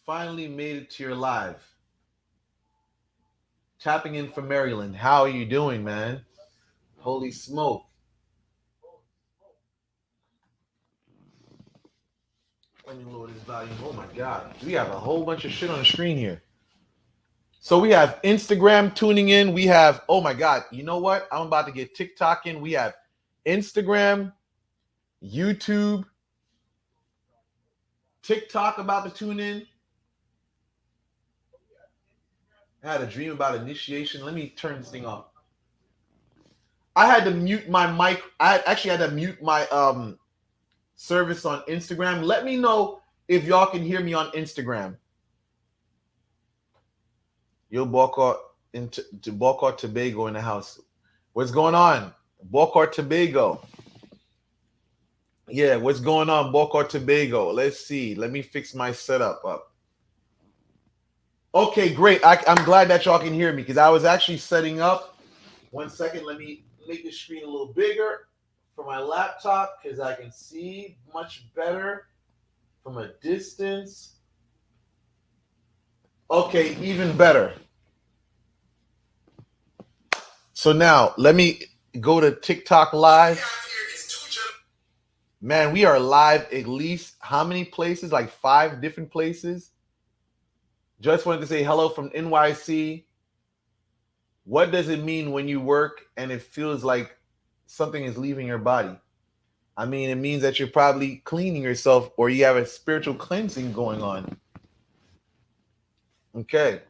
finally made it to your live. Tapping in from Maryland. How are you doing, man? Holy smoke. Let me lower this volume. Oh my God. We have a whole bunch of shit on the screen here. So we have Instagram tuning in. We have, oh my God, you know what? I'm about to get TikTok in. We have Instagram, YouTube, TikTok about to tune in. I had a dream about initiation. Let me turn this thing off. I had to mute my mic. I actually had to mute my service on Instagram. Let me know if y'all can hear me on Instagram. Yo, Bokor into Bokor Tobago in the house. What's going on? Bokor Tobago. Yeah, what's going on, Bokor Tobago? Let's see. Let me fix my setup up. Okay, great. I'm glad that y'all can hear me because I was actually setting up. 1 second. Let me make the screen a little bigger for my laptop because I can see much better from a distance. Okay, even better. So now let me go to TikTok live. Man, we are live at least how many places? Like 5 different places. Just wanted to say hello from NYC. What does it mean when you work and it feels like something is leaving your body? I mean, it means that you're probably cleaning yourself or you have a spiritual cleansing going on. Okay.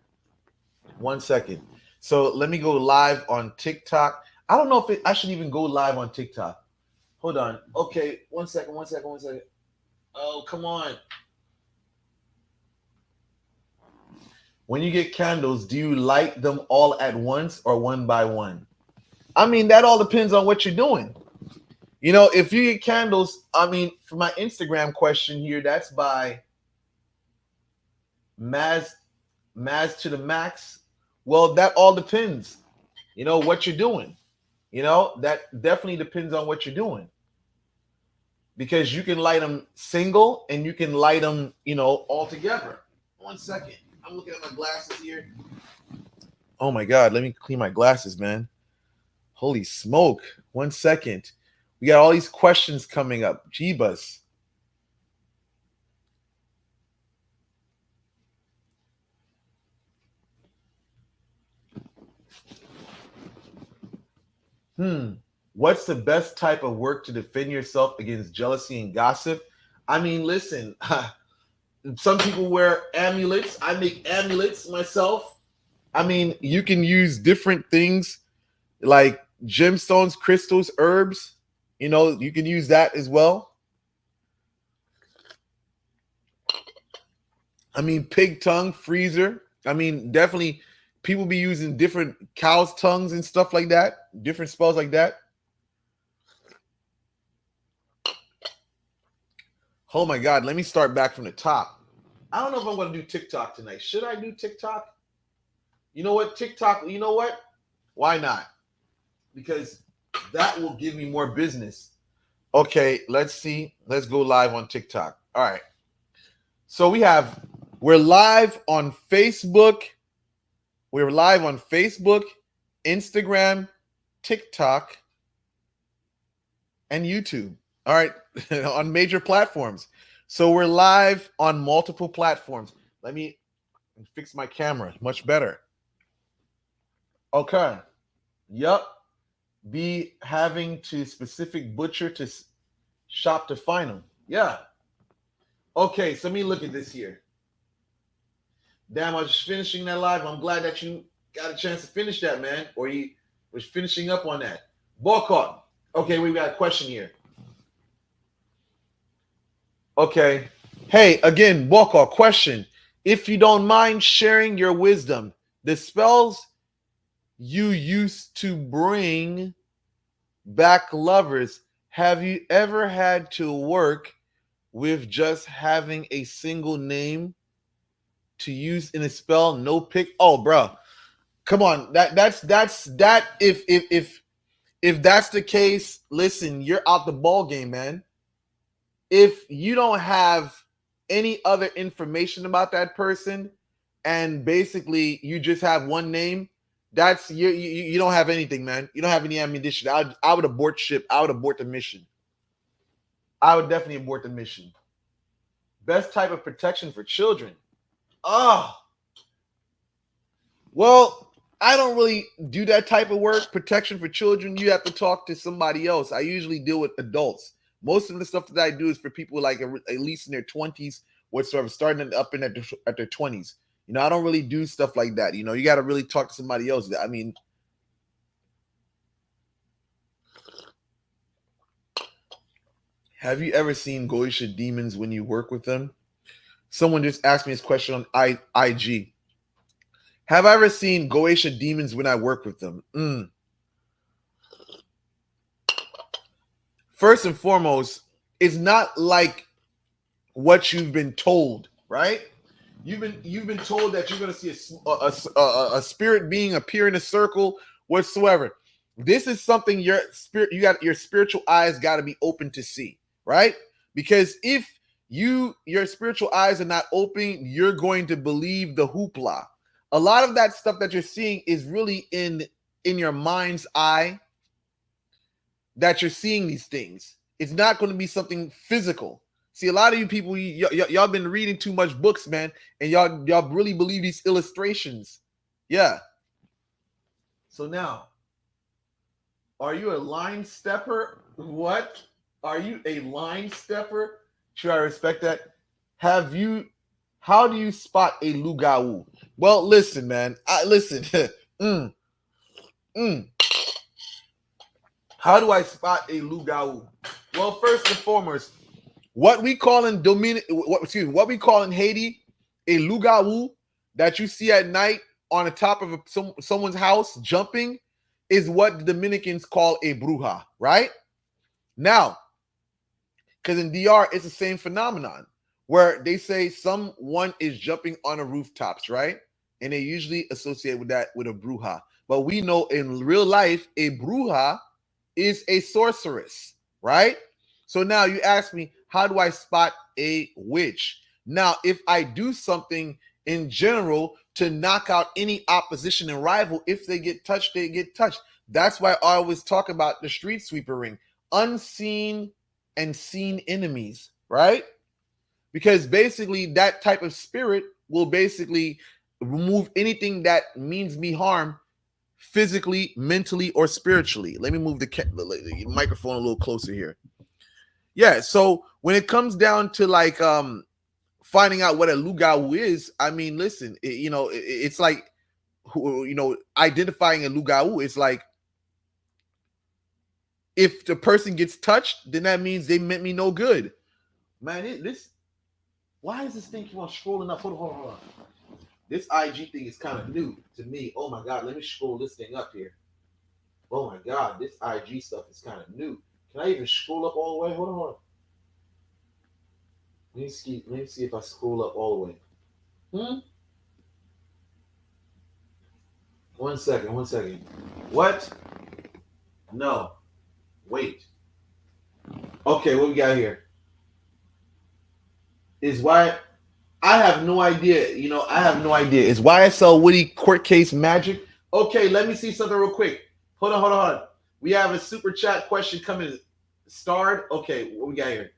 1 second. So let me go live on TikTok. I don't know if I should even go live on TikTok. Hold on. Okay. 1 second. Oh, come on. When you get candles, do you light them all at once or one by one? I mean, that all depends on what you're doing. You know, if you get candles, I mean, for my Instagram question here, that's by Maz to the Max. Well, that all depends, you know, what you're doing. You know, that definitely depends on what you're doing. Because you can light them single and you can light them, you know, all together. 1 second. I'm looking at my glasses here. Oh my God, let me clean my glasses, man. Holy smoke. 1 second. We got all these questions coming up. Jeebus. What's the best type of work to defend yourself against jealousy and gossip? I mean, listen, some people wear amulets. I make amulets myself. I mean, you can use different things like gemstones, crystals, herbs. You know, you can use that as well. I mean, pig tongue, freezer. I mean, definitely people be using different cow's tongues and stuff like that, different spells like that. Oh my God, let me start back from the top. I don't know if I'm going to do TikTok tonight. Should I do TikTok? You know what? TikTok, you know what? Why not? Because that will give me more business. Okay, let's see. Let's go live on TikTok. All right. So we're live on Facebook. We're live on Facebook, Instagram, TikTok, and YouTube. All right, on major platforms. So we're live on multiple platforms. Let me fix my camera. Much better. Okay. Yup. Be having to specific butcher to shop to find them. Yeah. Okay, so let me look at this here. Damn, I was just finishing that live. I'm glad that you got a chance to finish that, man. Or you was finishing up on that. Bokor. Okay, we got a question here. Okay. Hey, again, Bokor, question. If you don't mind sharing your wisdom, the spells you used to bring back lovers, have you ever had to work with just having a single name to use in a spell? No pick. Oh, bro. Come on. That's that. If that's the case, listen, you're out the ball game, man. If you don't have any other information about that person, and basically you just have one name, that's you don't have anything, man. You don't have any ammunition. I would abort ship. I would abort the mission. I would definitely abort the mission. Best type of protection for children. Oh, well, I don't really do that type of work. Protection for children, you have to talk to somebody else. I usually deal with adults. Most of the stuff that I do is for people like at least in their 20s, whatsoever, starting up in at their 20s. You know, I don't really do stuff like that. You know, you got to really talk to somebody else. I mean, have you ever seen Goisha demons when you work with them? Someone just asked me this question on IG. Have I ever seen Goisha demons when I work with them? First and foremost, it's not like what you've been told, right? You've been told that you're going to see a spirit being appear in a circle whatsoever. This is something your spiritual eyes got to be open to see, right? Because if your spiritual eyes are not open, you're going to believe the hoopla. A lot of that stuff that you're seeing is really in your mind's eye that you're seeing these things. It's not going to be something physical. See, a lot of you people, y'all been reading too much books, man, and y'all really believe these illustrations. Yeah. So now, are you a line stepper? What? Are you a line stepper? Should I respect that? How do you spot a lugau? Well, listen, man. Listen. How do I spot a lugau? Well, first and foremost, what we call in Haiti, a lugau that you see at night on the top of someone's house jumping is what the Dominicans call a bruja, right? Now, because in DR, it's the same phenomenon where they say someone is jumping on the rooftops, right? And they usually associate with that with a bruja. But we know in real life, a bruja is a sorceress, right? So now you ask me, how do I spot a witch? Now, if I do something in general to knock out any opposition and rival, if they get touched, they get touched. That's why I always talk about the street sweeper ring. Unseen and seen enemies, right? Because basically that type of spirit will basically remove anything that means me harm physically, mentally, or spiritually. Let me move the microphone a little closer here. Yeah, so when it comes down to like finding out what a lugau is, I mean, listen, it's like, identifying a lugau. It's like, if the person gets touched, then that means they meant me no good. Man, why is this thing keep on scrolling up? Hold on. This IG thing is kind of new to me. Oh my God, let me scroll this thing up here. Oh my God, this IG stuff is kind of new. Can I even scroll up all the way? Hold on. Let me see if I scroll up all the way. One second. What? No. Wait. Okay, what we got here? Is why I have no idea. I have no idea. Is YSL Woody court case magic? Okay, let me see something real quick. Hold on. We have a super chat question coming. Starred. Okay, what we got here?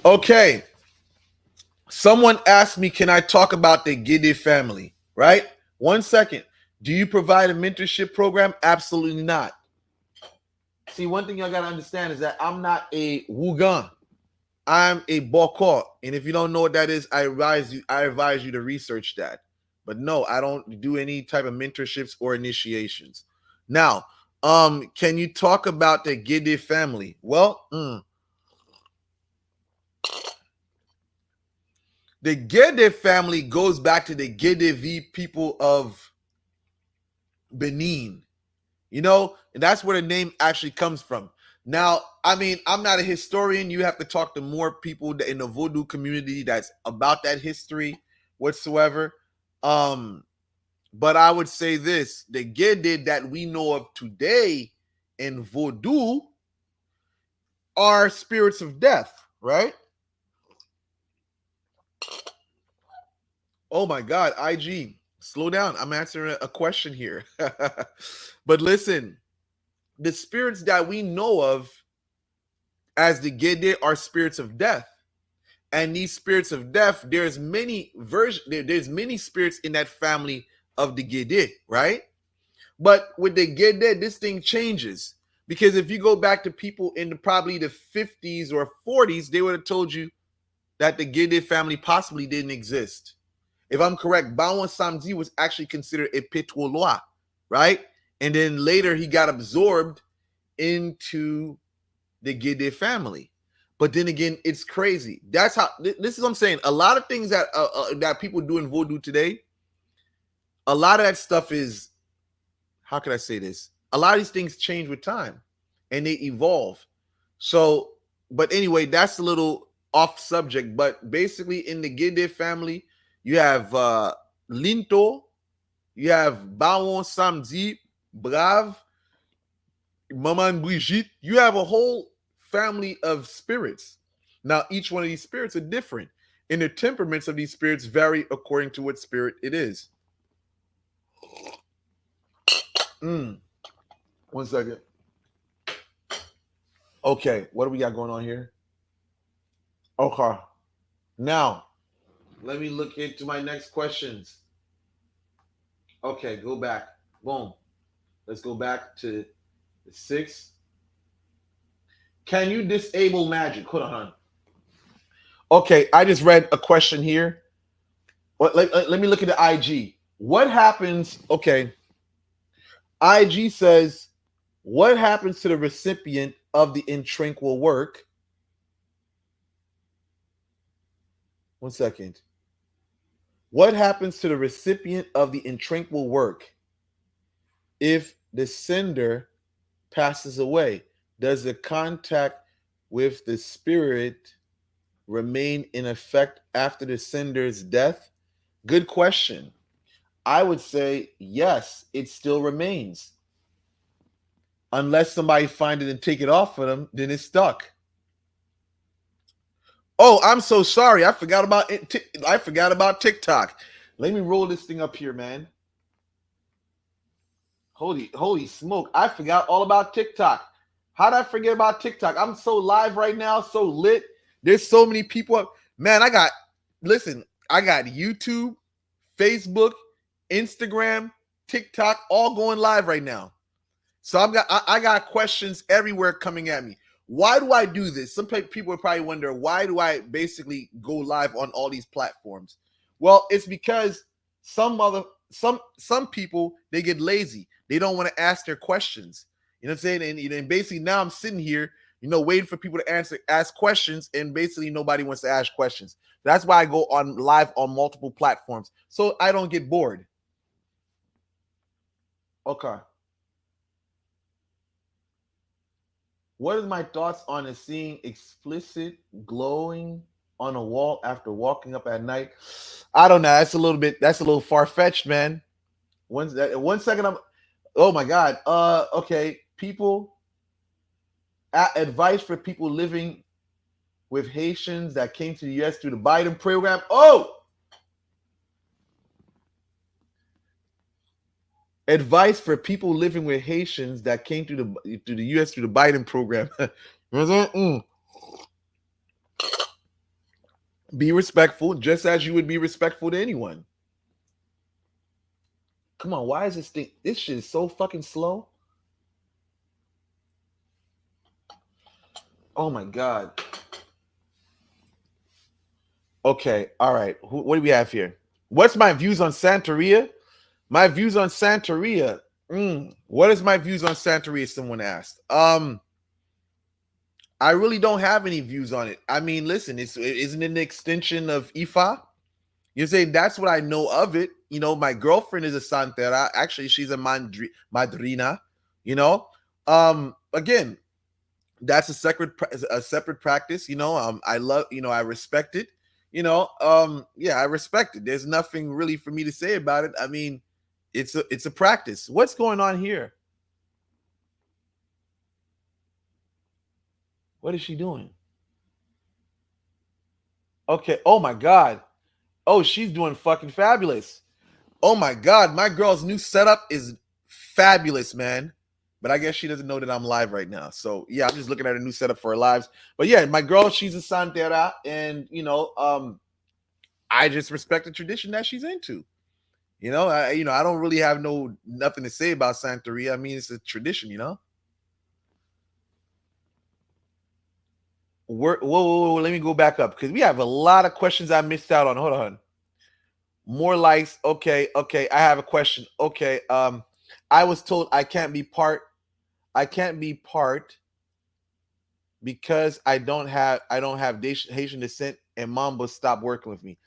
Okay. Someone asked me, can I talk about the Ghede family? Right? 1 second. Do you provide a mentorship program? Absolutely not. See, one thing y'all got to understand is that I'm not a Wugan. I'm a Bokor. And if you don't know what that is, I advise you to research that. But no, I don't do any type of mentorships or initiations. Now, can you talk about the Ghede family? Well, the Ghede family goes back to the Ghede people of Benin, and that's where the name actually comes from. Now, I mean, I'm not a historian. You have to talk to more people in the Vodou community that's about that history whatsoever. But I would say this: the Ghede that we know of today in Vodou are spirits of death. right? Oh my God, IG, slow down. I'm answering a question here. But listen, the spirits that we know of as the Ghede are spirits of death. And these spirits of death, there's many there's many spirits in that family of the Ghede, right? But with the Ghede, this thing changes. Because if you go back to people in probably the 50s or 40s, they would have told you that the Ghede family possibly didn't exist. If I'm correct, Bawan Samdi was actually considered a Petwoloa, right? And then later he got absorbed into the Ghede family. But then again, it's crazy. That's how this is what I'm saying. A lot of things that people do in Vodou today, a lot of that stuff is, how can I say this? A lot of these things change with time and they evolve. So, but anyway, that's a little off subject. But basically, in the Ghede family, you have Linto, you have Bawon Samdi, Brave, Maman Brigitte. You have a whole family of spirits. Now, each one of these spirits are different, and the temperaments of these spirits vary according to what spirit it is. Mm, 1 second. Okay, what do we got going on here? Okay. Now, let me look into my next questions. Okay, go back. Boom. Let's go back to the 6. Can you disable magic? Hold on. Okay, I just read a question here. Let me look at the IG. What happens? Okay, IG says, what happens to the recipient of the Intranquil work? 1 second. What happens to the recipient of the Intranquil work if the sender passes away? Does the contact with the spirit remain in effect after the sender's death? Good question. I would say yes, it still remains. Unless somebody find it and take it off of them, then it's stuck. Oh, I'm so sorry. I forgot about it. I forgot about TikTok. Let me roll this thing up here, man. Holy smoke. I forgot all about TikTok. How did I forget about TikTok? I'm so live right now, so lit. There's so many people up. Man, listen, I got YouTube, Facebook, Instagram, TikTok, all going live right now. So I got questions everywhere coming at me. Why do I do this? Some people would probably wonder, why do I basically go live on all these platforms? Well, it's because some people, they get lazy. They don't want to ask their questions. You know what I'm saying? And basically now I'm sitting here, waiting for people to ask questions, and basically nobody wants to ask questions. That's why I go on live on multiple platforms, so I don't get bored. Okay. What is my thoughts on a seeing explicit glowing on a wall after walking up at night? I don't know. That's a little far fetched, man. 1 second. Oh my God. Okay. Advice for people living with Haitians that came to the US through the Biden program. Oh, advice for people living with Haitians that came to the US through the Biden program. Be respectful, just as you would be respectful to anyone. Come on, why is this thing? This shit is so fucking slow. Oh my God. Okay, all right. What do we have here? What's my views on Santeria? My views on Santeria. What is my views on Santeria? Someone asked. I really don't have any views on it. I mean, listen, isn't it an extension of Ifa? You're saying that's what I know of it. My girlfriend is a Santera. Actually, she's a madrina. Again, that's a separate practice. I love. I respect it. Yeah, I respect it. There's nothing really for me to say about it. I mean, it's a practice. What's going on here? What is she doing? Okay. Oh my God. Oh, she's doing fucking fabulous. Oh my God, my girl's new setup is fabulous, man. But I guess she doesn't know that I'm live right now. So yeah, I'm just looking at a new setup for her lives. But yeah, my girl, she's a Santera, and I just respect the tradition that she's into. I don't really have nothing to say about Santeria. I mean, it's a tradition, Whoa, let me go back up because we have a lot of questions I missed out on. Hold on. More likes. Okay. I have a question. Okay. I was told I can't be part because I don't have Haitian descent and Mamba stopped working with me.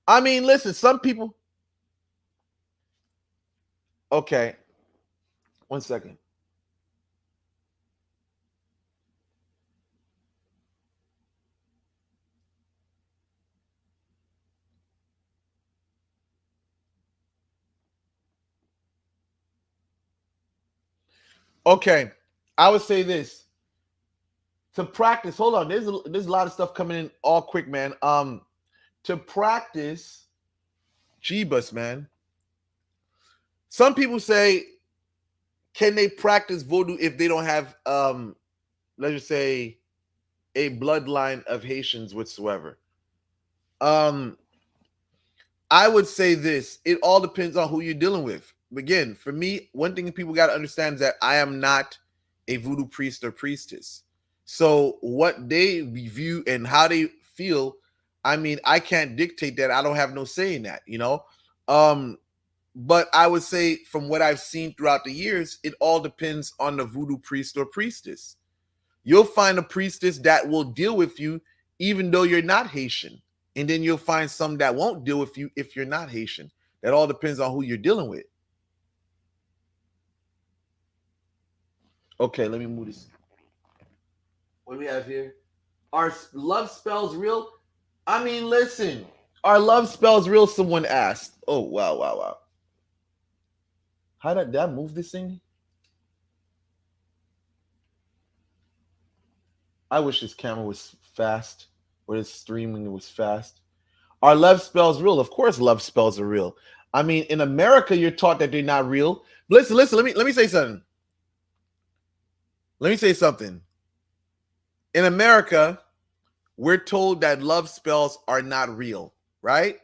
I mean, listen, some people. Okay, 1 second. Okay, I would say this to practice. Hold on, there's a lot of stuff coming in all quick, man. To practice Jeebus, man. Some people say, can they practice voodoo if they don't have let's just say a bloodline of Haitians whatsoever? Um, I would say this. It all depends on who you're dealing with. Again, for me, one thing people got to understand is that I am not a voodoo priest or priestess. So what they view and how they feel, I mean, I can't dictate that. I don't have no say in that. Um, but I would say from what I've seen throughout the years, it all depends on the voodoo priest or priestess. You'll find a priestess that will deal with you even though you're not Haitian. And then you'll find some that won't deal with you if you're not Haitian. That all depends on who you're dealing with. Okay, let me move this. What do we have here? Are love spells real? I mean, listen. Are love spells real? Someone asked. Oh, wow. How did that move this thing? I wish this camera was fast or this streaming was fast. Are love spells real? Of course, love spells are real. I mean, in America, you're taught that they're not real. Listen. Let me say something. Let me say something. In America, we're told that love spells are not real, right?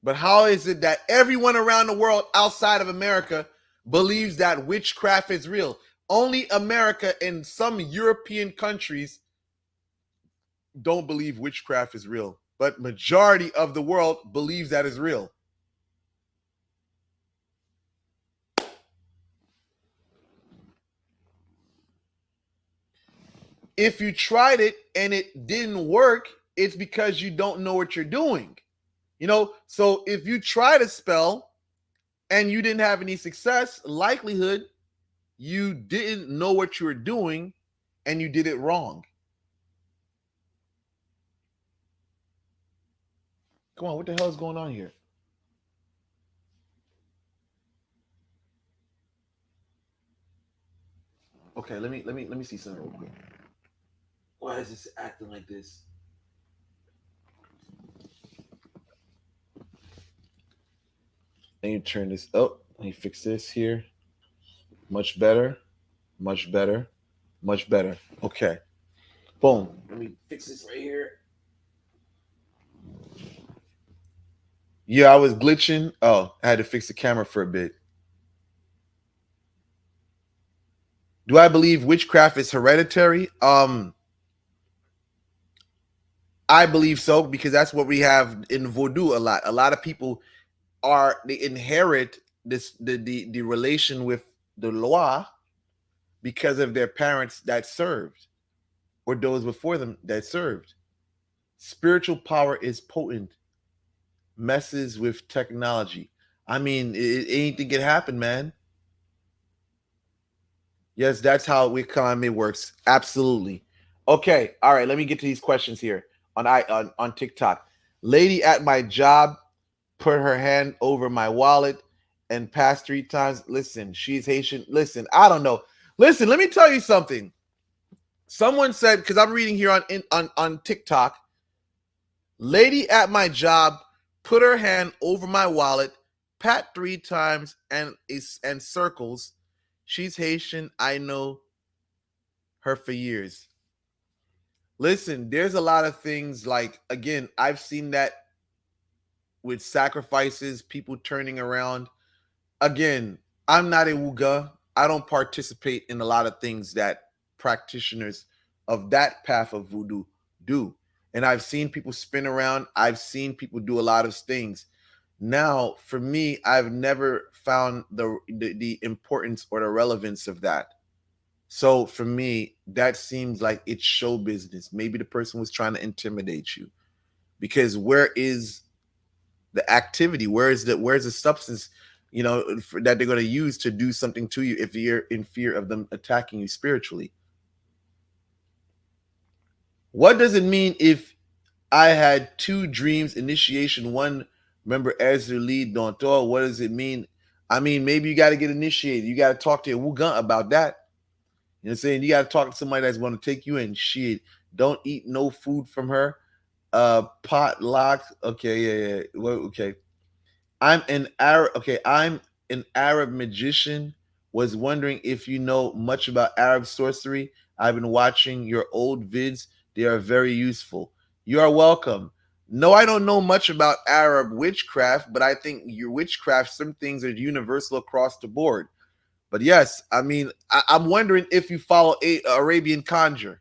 But how is it that everyone around the world outside of America believes that witchcraft is real? Only America and some European countries don't believe witchcraft is real, but majority of the world believes that is real. If you tried it and it didn't work, it's because you don't know what you're doing. So if you tried a spell and you didn't have any success, likelihood you didn't know what you were doing and you did it wrong. Come on, what the hell is going on here? Okay, let me see something real quick. Why is this acting like this? Let me turn this up. Let me fix this here. Much better. Much better. Much better. Okay. Boom. Let me fix this right here. Yeah, I was glitching. Oh, I had to fix the camera for a bit. Do I believe witchcraft is hereditary? I believe so because that's what we have in Vodou a lot. A lot of people they inherit the relation with the Loa because of their parents that served or those before them that served. Spiritual power is potent, messes with technology. I mean, anything can happen, man. Yes, that's how economy works. Absolutely. Okay. All right. Let me get to these questions here on TikTok. Lady at my job put her hand over my wallet and passed 3 times. Listen, she's Haitian. Listen, I don't know. Listen, let me tell you something. Someone said because I'm reading here on TikTok. Lady at my job put her hand over my wallet, pat 3 times, and circles. She's Haitian. I know her for years. Listen, there's a lot of things like, again, I've seen that with sacrifices, people turning around. Again, I'm not a Wuga. I don't participate in a lot of things that practitioners of that path of voodoo do. And I've seen people spin around. I've seen people do a lot of things. Now, for me, I've never found the importance or the relevance of that. So for me, that seems like it's show business. Maybe the person was trying to intimidate you, because where is the activity? Where's the substance, that they're going to use to do something to you if you're in fear of them attacking you spiritually? What does it mean if I had 2 dreams, initiation, one, remember Ezra Lee Dontor? What does it mean? I mean, maybe you got to get initiated. You got to talk to a Wugan about that. You know what I'm saying? You got to talk to somebody that's going to take you in. Shit, don't eat no food from her. Potluck. Okay, yeah. Well, okay. I'm an Arab. Okay, I'm an Arab magician. Was wondering if you know much about Arab sorcery. I've been watching your old vids. They are very useful. You are welcome. No, I don't know much about Arab witchcraft, but I think your witchcraft, some things are universal across the board. But yes, I mean, I'm wondering if you follow Arabian Conjure,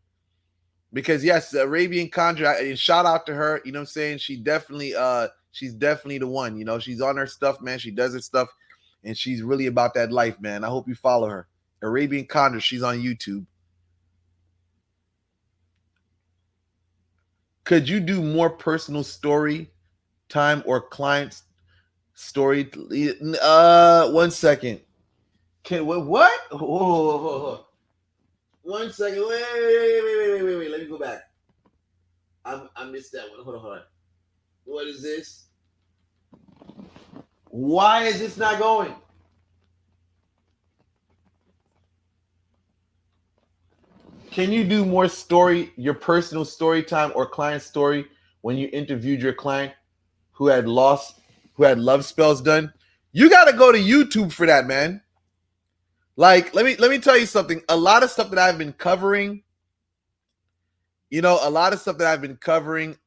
because yes, the Arabian Conjure. And shout out to her. You know what I'm saying? She's definitely the one. She's on her stuff, man. She does her stuff, and she's really about that life, man. I hope you follow her. Arabian Conjure. She's on YouTube. Could you do more personal story time or clients story? 1 second. Can what? Whoa. 1 second. Wait. Let me go back. I missed that one. Hold on. What is this? Why is this not going? Can you do more your personal story time or client story when you interviewed your client who had love spells done? You got to go to YouTube for that, man. Like, let me tell you something. A lot of stuff that I've been covering,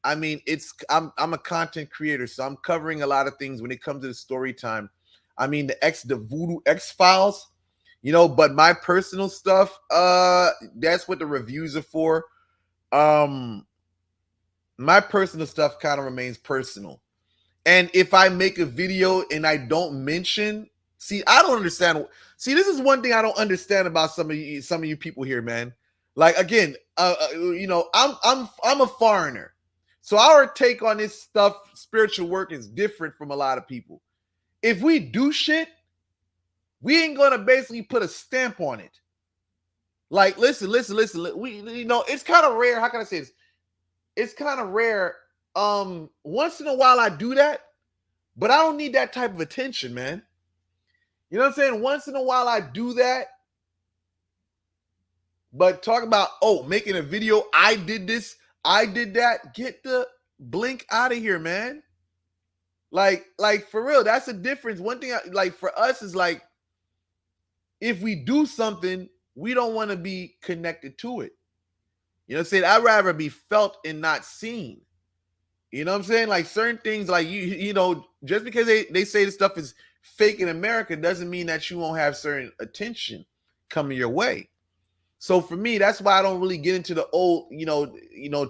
I mean, I'm a content creator, so I'm covering a lot of things when it comes to the story time. I mean, the Voodoo X Files, but my personal stuff, that's what the reviews are for. My personal stuff kind of remains personal. And if I make a video and I don't mention, I don't understand. This is one thing I don't understand about some of you people here, man. Like, again, I'm a foreigner, so our take on this stuff, spiritual work, is different from a lot of people. If we do shit, we ain't gonna basically put a stamp on it. Like, listen. We, it's kind of rare. How can I say this? It's kind of rare. Once in a while I do that, but I don't need that type of attention, man. You know what I'm saying? Once in a while I do that, but talk about, making a video, I did this, I did that. Get the blink out of here, man. Like for real, that's the difference. One thing, like, for us is like, if we do something, we don't want to be connected to it. You know what I'm saying? I'd rather be felt and not seen. You know what I'm saying? Like, certain things, like, just because they say this stuff is fake in America doesn't mean that you won't have certain attention coming your way. So for me, that's why I don't really get into the old,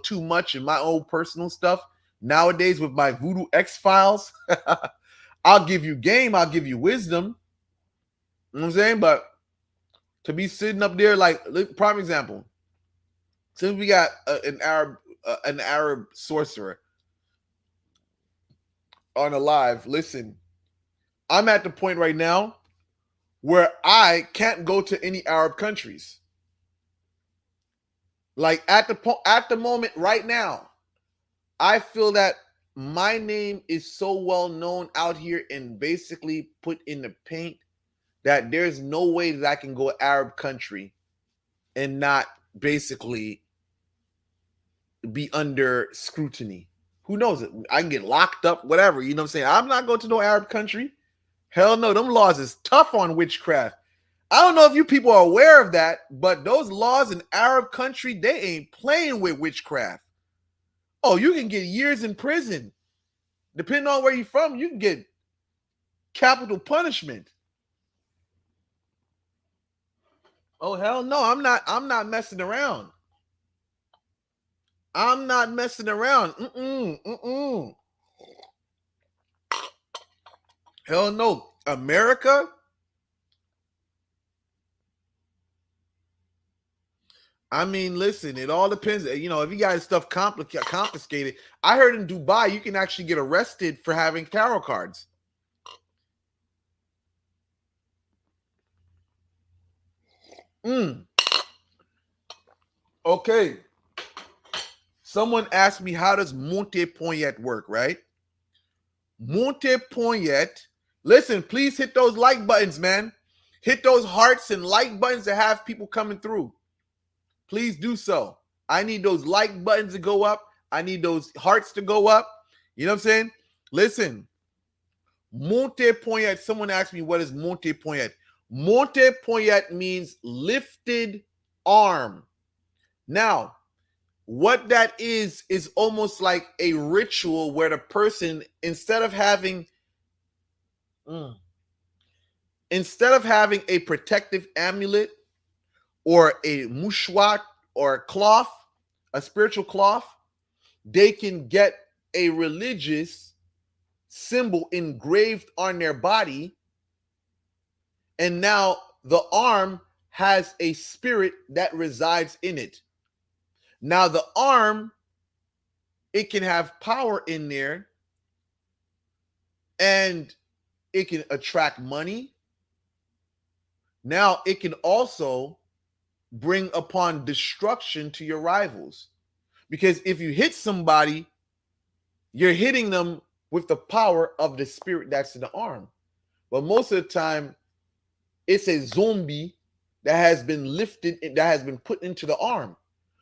too much in my own personal stuff. Nowadays, with my Voodoo X Files, I'll give you game, I'll give you wisdom. You know what I'm saying? But to be sitting up there, like, prime example, since we got an Arab sorcerer on a live, listen, I'm at the point right now where I can't go to any Arab countries. Like, at the moment right now, I feel that my name is so well known out here and basically put in the paint that there's no way that I can go Arab country and not basically be under scrutiny. Who knows? I can get locked up, whatever. You know what I'm saying? I'm not going to no Arab country. Hell no. Them laws is tough on witchcraft. I don't know if you people are aware of that, but those laws in Arab country, they ain't playing with witchcraft. Oh, you can get years in prison. Depending on where you're from, you can get capital punishment. Oh, hell no. I'm not messing around. I'm not messing around. Hell no. America? I mean, listen, it all depends. You know, if you got stuff confiscated, I heard in Dubai you can actually get arrested for having tarot cards. Okay. Someone asked me, how does Monte Poette work, right? Monte Poette. Listen, please hit those like buttons, man. Hit those hearts and like buttons to have people coming through. Please do so. I need those like buttons to go up. I need those hearts to go up. You know what I'm saying? Listen, Monte Poette. Someone asked me, what is Monte Poette? Monte Poette means lifted arm. Now, what that is almost like a ritual where the person, instead of having a protective amulet or a mouchoir or a cloth, a spiritual cloth, they can get a religious symbol engraved on their body. And now the arm has a spirit that resides in it. Now the arm, it can have power in there, and it can attract money. Now it can also bring upon destruction to your rivals. Because if you hit somebody, you're hitting them with the power of the spirit that's in the arm. But most of the time, it's a zombie that has been lifted, that has been put into the arm.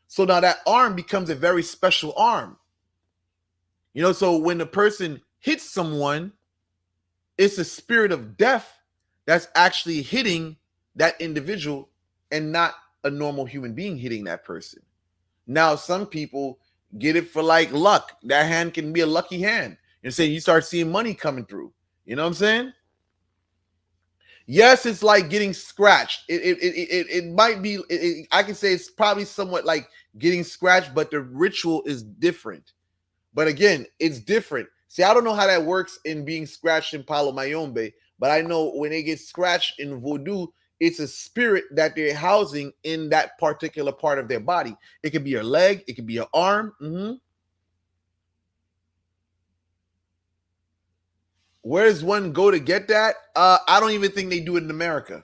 So now that arm becomes a very special arm. You know, so when the person hits someone, it's a spirit of death that's actually hitting that individual and not a normal human being hitting that person. Now, some people get it for like luck. That hand can be a lucky hand. And say you start seeing money coming through. You know what I'm saying? Yes, it's like getting scratched. It might be, I can say it's probably somewhat like getting scratched, but the ritual is different. But again, it's different. See, I don't know how that works in being scratched in Palo Mayombe, but I know when they get scratched in Vodou, it's a spirit that they're housing in that particular part of their body. It could be your leg, it could be your arm. Where does one go to get that? I don't even think they do it in America.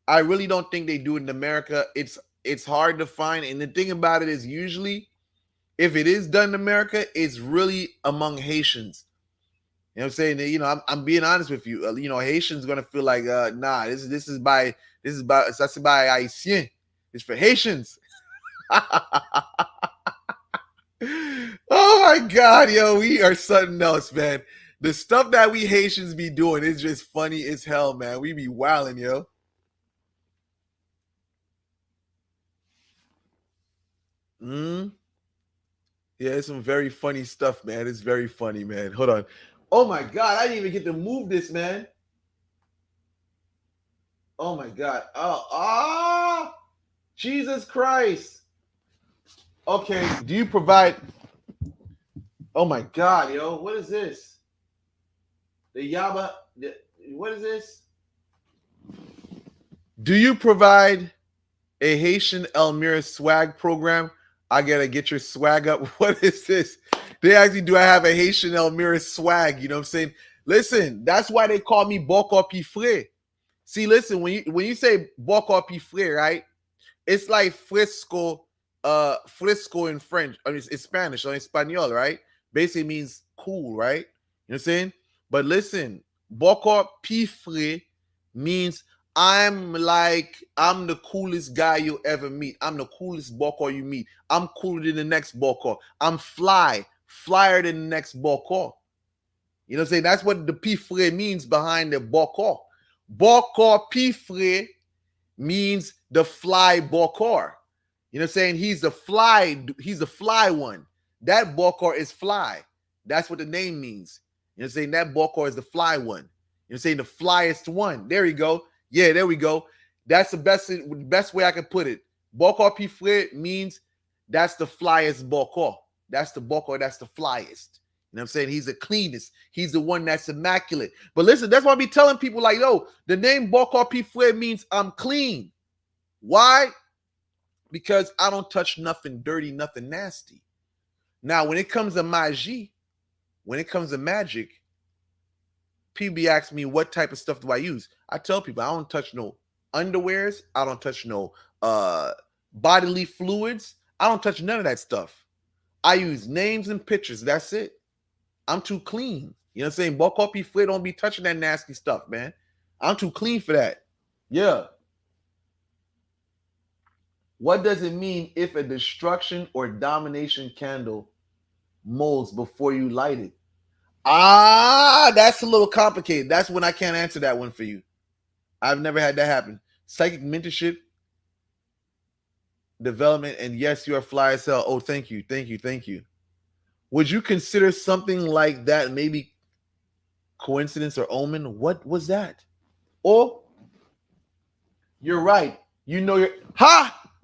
I really don't think they do it in America. It's hard to find. And the thing about it is, usually, if it is done in America, it's really among Haitians. You know what I'm saying? You know, I'm being honest with you. You know, Haitians gonna feel like, nah, this is by Haitian. It's for Haitians. Oh my God, yo, we are something else, man. The stuff that we Haitians be doing is just funny as hell, man. We be wilding, yo. Yeah, it's some very funny stuff, man. It's very funny, man. Hold on. Oh my God, I didn't even get to move this, man. Oh my God. Jesus Christ. Okay, do you provide? Oh my God, yo, what is this? What is this? Do you provide a Haitian Elmira swag program? I gotta get your swag up. What is this? They actually, do I have a Haitian Elmira swag? You know what I'm saying? Listen, that's why they call me Bokor Pifre. See, listen, when you say Bokor Pifre, right? It's like fresco, fresco in French. I mean, it's Spanish or Espanol, right? Basically means cool, right? You know what I'm saying? But listen, Bokor Pifre means I'm the coolest guy you'll ever meet. I'm the coolest Bokor you meet. I'm cooler than the next Bokor. I'm fly. flyer than the next Bokor. You know what I'm saying? That's what the pifre means behind the Bokor. Bokor pifre means the fly Bokor. You know what I'm saying? He's the fly one. That Bokor is fly. That's what the name means. You know what I'm saying? That Bokor is the fly one. You know what I'm saying? The flyest one. There we go. Yeah, there we go. That's the best way I can put it. Bokor pifre means that's the flyest Bokor. That's the Bokor, that's the flyest. You know what I'm saying? He's the cleanest. He's the one that's immaculate. But listen, that's why I be telling people like, yo, the name Bokor pifre means I'm clean. Why? Because I don't touch nothing dirty, nothing nasty. Now, when it comes to magie, when it comes to magic, people ask me what type of stuff do I use. I tell people I don't touch no underwears. I don't touch no bodily fluids. I don't touch none of that stuff. I use names and pictures. That's it. I'm too clean. You know what I'm saying? Bokor pifre don't be touching that nasty stuff, man. I'm too clean for that. Yeah. What does it mean if a destruction or domination candle molds before you light it? That's a little complicated. That's when I can't answer that one for you. I've never had that happen. Psychic mentorship, development, and yes, you are fly as hell. Oh, thank you, thank you, thank you. Would you consider something like that maybe coincidence or omen? What was that? Oh, you're right. You know you're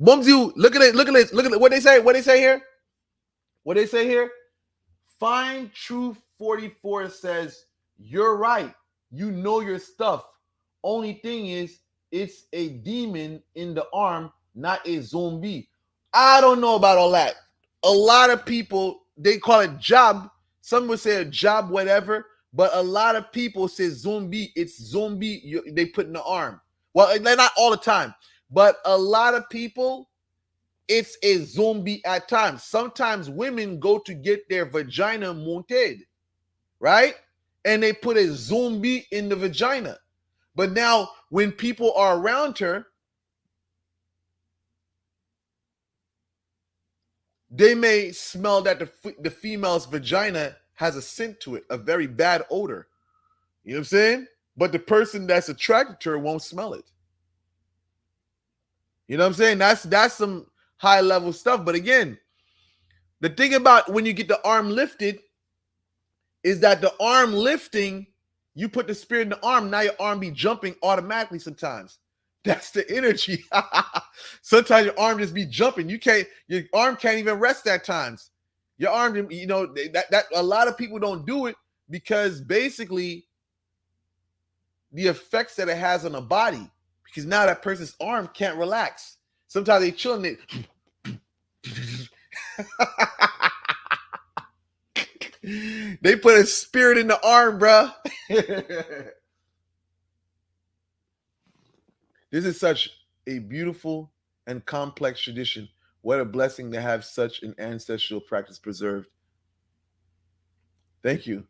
Bumsy, look at it, look at it, look at it. What they say? What they say here? What they say here? Find Truth 44 says, you're right. You know your stuff. Only thing is, it's a demon in the arm, not a zombie. I don't know about all that. A lot of people, they call it job. Some would say a job, whatever. But a lot of people say zombie. It's zombie they put in the arm. Well, they're not all the time. But a lot of people, it's a zombie at times. Sometimes women go to get their vagina monted, right? And they put a zombie in the vagina. But now when people are around her, they may smell that the female's vagina has a scent to it, a very bad odor. You know what I'm saying? But the person that's attracted to her won't smell it. You know what I'm saying? That's some high level stuff. But again, the thing about when you get the arm lifted is that the arm lifting, you put the spirit in the arm, now your arm be jumping automatically sometimes. That's the energy. Sometimes your arm just be jumping. Your arm can't even rest at times. Your arm, you know, that a lot of people don't do it because basically the effects that it has on the body. Because now that person's arm can't relax. Sometimes they chilling it. They put a spirit in the arm, bro. This is such a beautiful and complex tradition. What a blessing to have such an ancestral practice preserved. Thank you.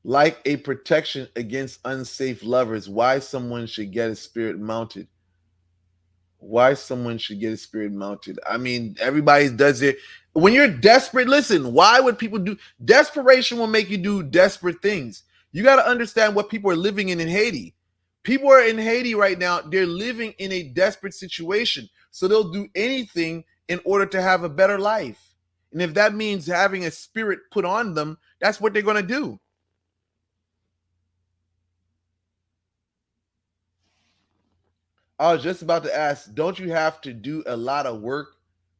Like a protection against unsafe lovers, why someone should get a spirit mounted. Why someone should get a spirit mounted. I mean, everybody does it. When you're desperate, listen, why would people do? Desperation will make you do desperate things. You got to understand what people are living in Haiti. People are in Haiti right now. They're living in a desperate situation. So they'll do anything in order to have a better life. And if that means having a spirit put on them, that's what they're going to do. I was just about to ask, don't you have to do a lot of work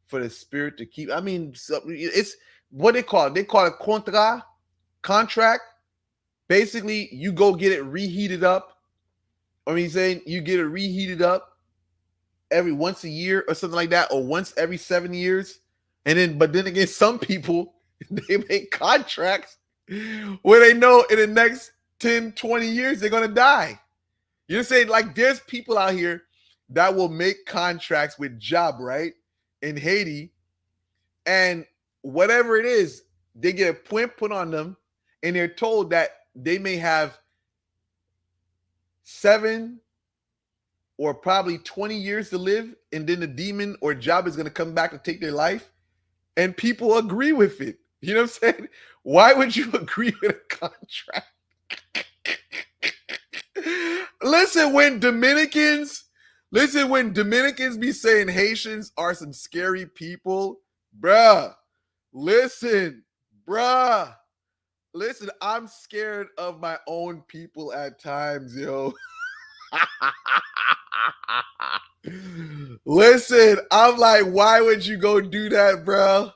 for the spirit to keep? I mean, it's what they call it. They call it contract. Basically, you go get it reheated up. I mean, saying you get it reheated up every once a year or something like that, or once every 7 years. But then again, some people, they make contracts where they know in the next 10, 20 years, they're going to die. You know what I'm saying? Like, there's people out here that will make contracts with job, right? In Haiti. And whatever it is, they get a point put on them, and they're told that they may have 7 or probably 20 years to live, and then the demon or job is going to come back to take their life. And people agree with it. You know what I'm saying? Why would you agree with a contract? Listen, when Dominicans be saying Haitians are some scary people, bruh. Listen, bruh. Listen, I'm scared of my own people at times, yo. Listen, I'm like, why would you go do that, bro?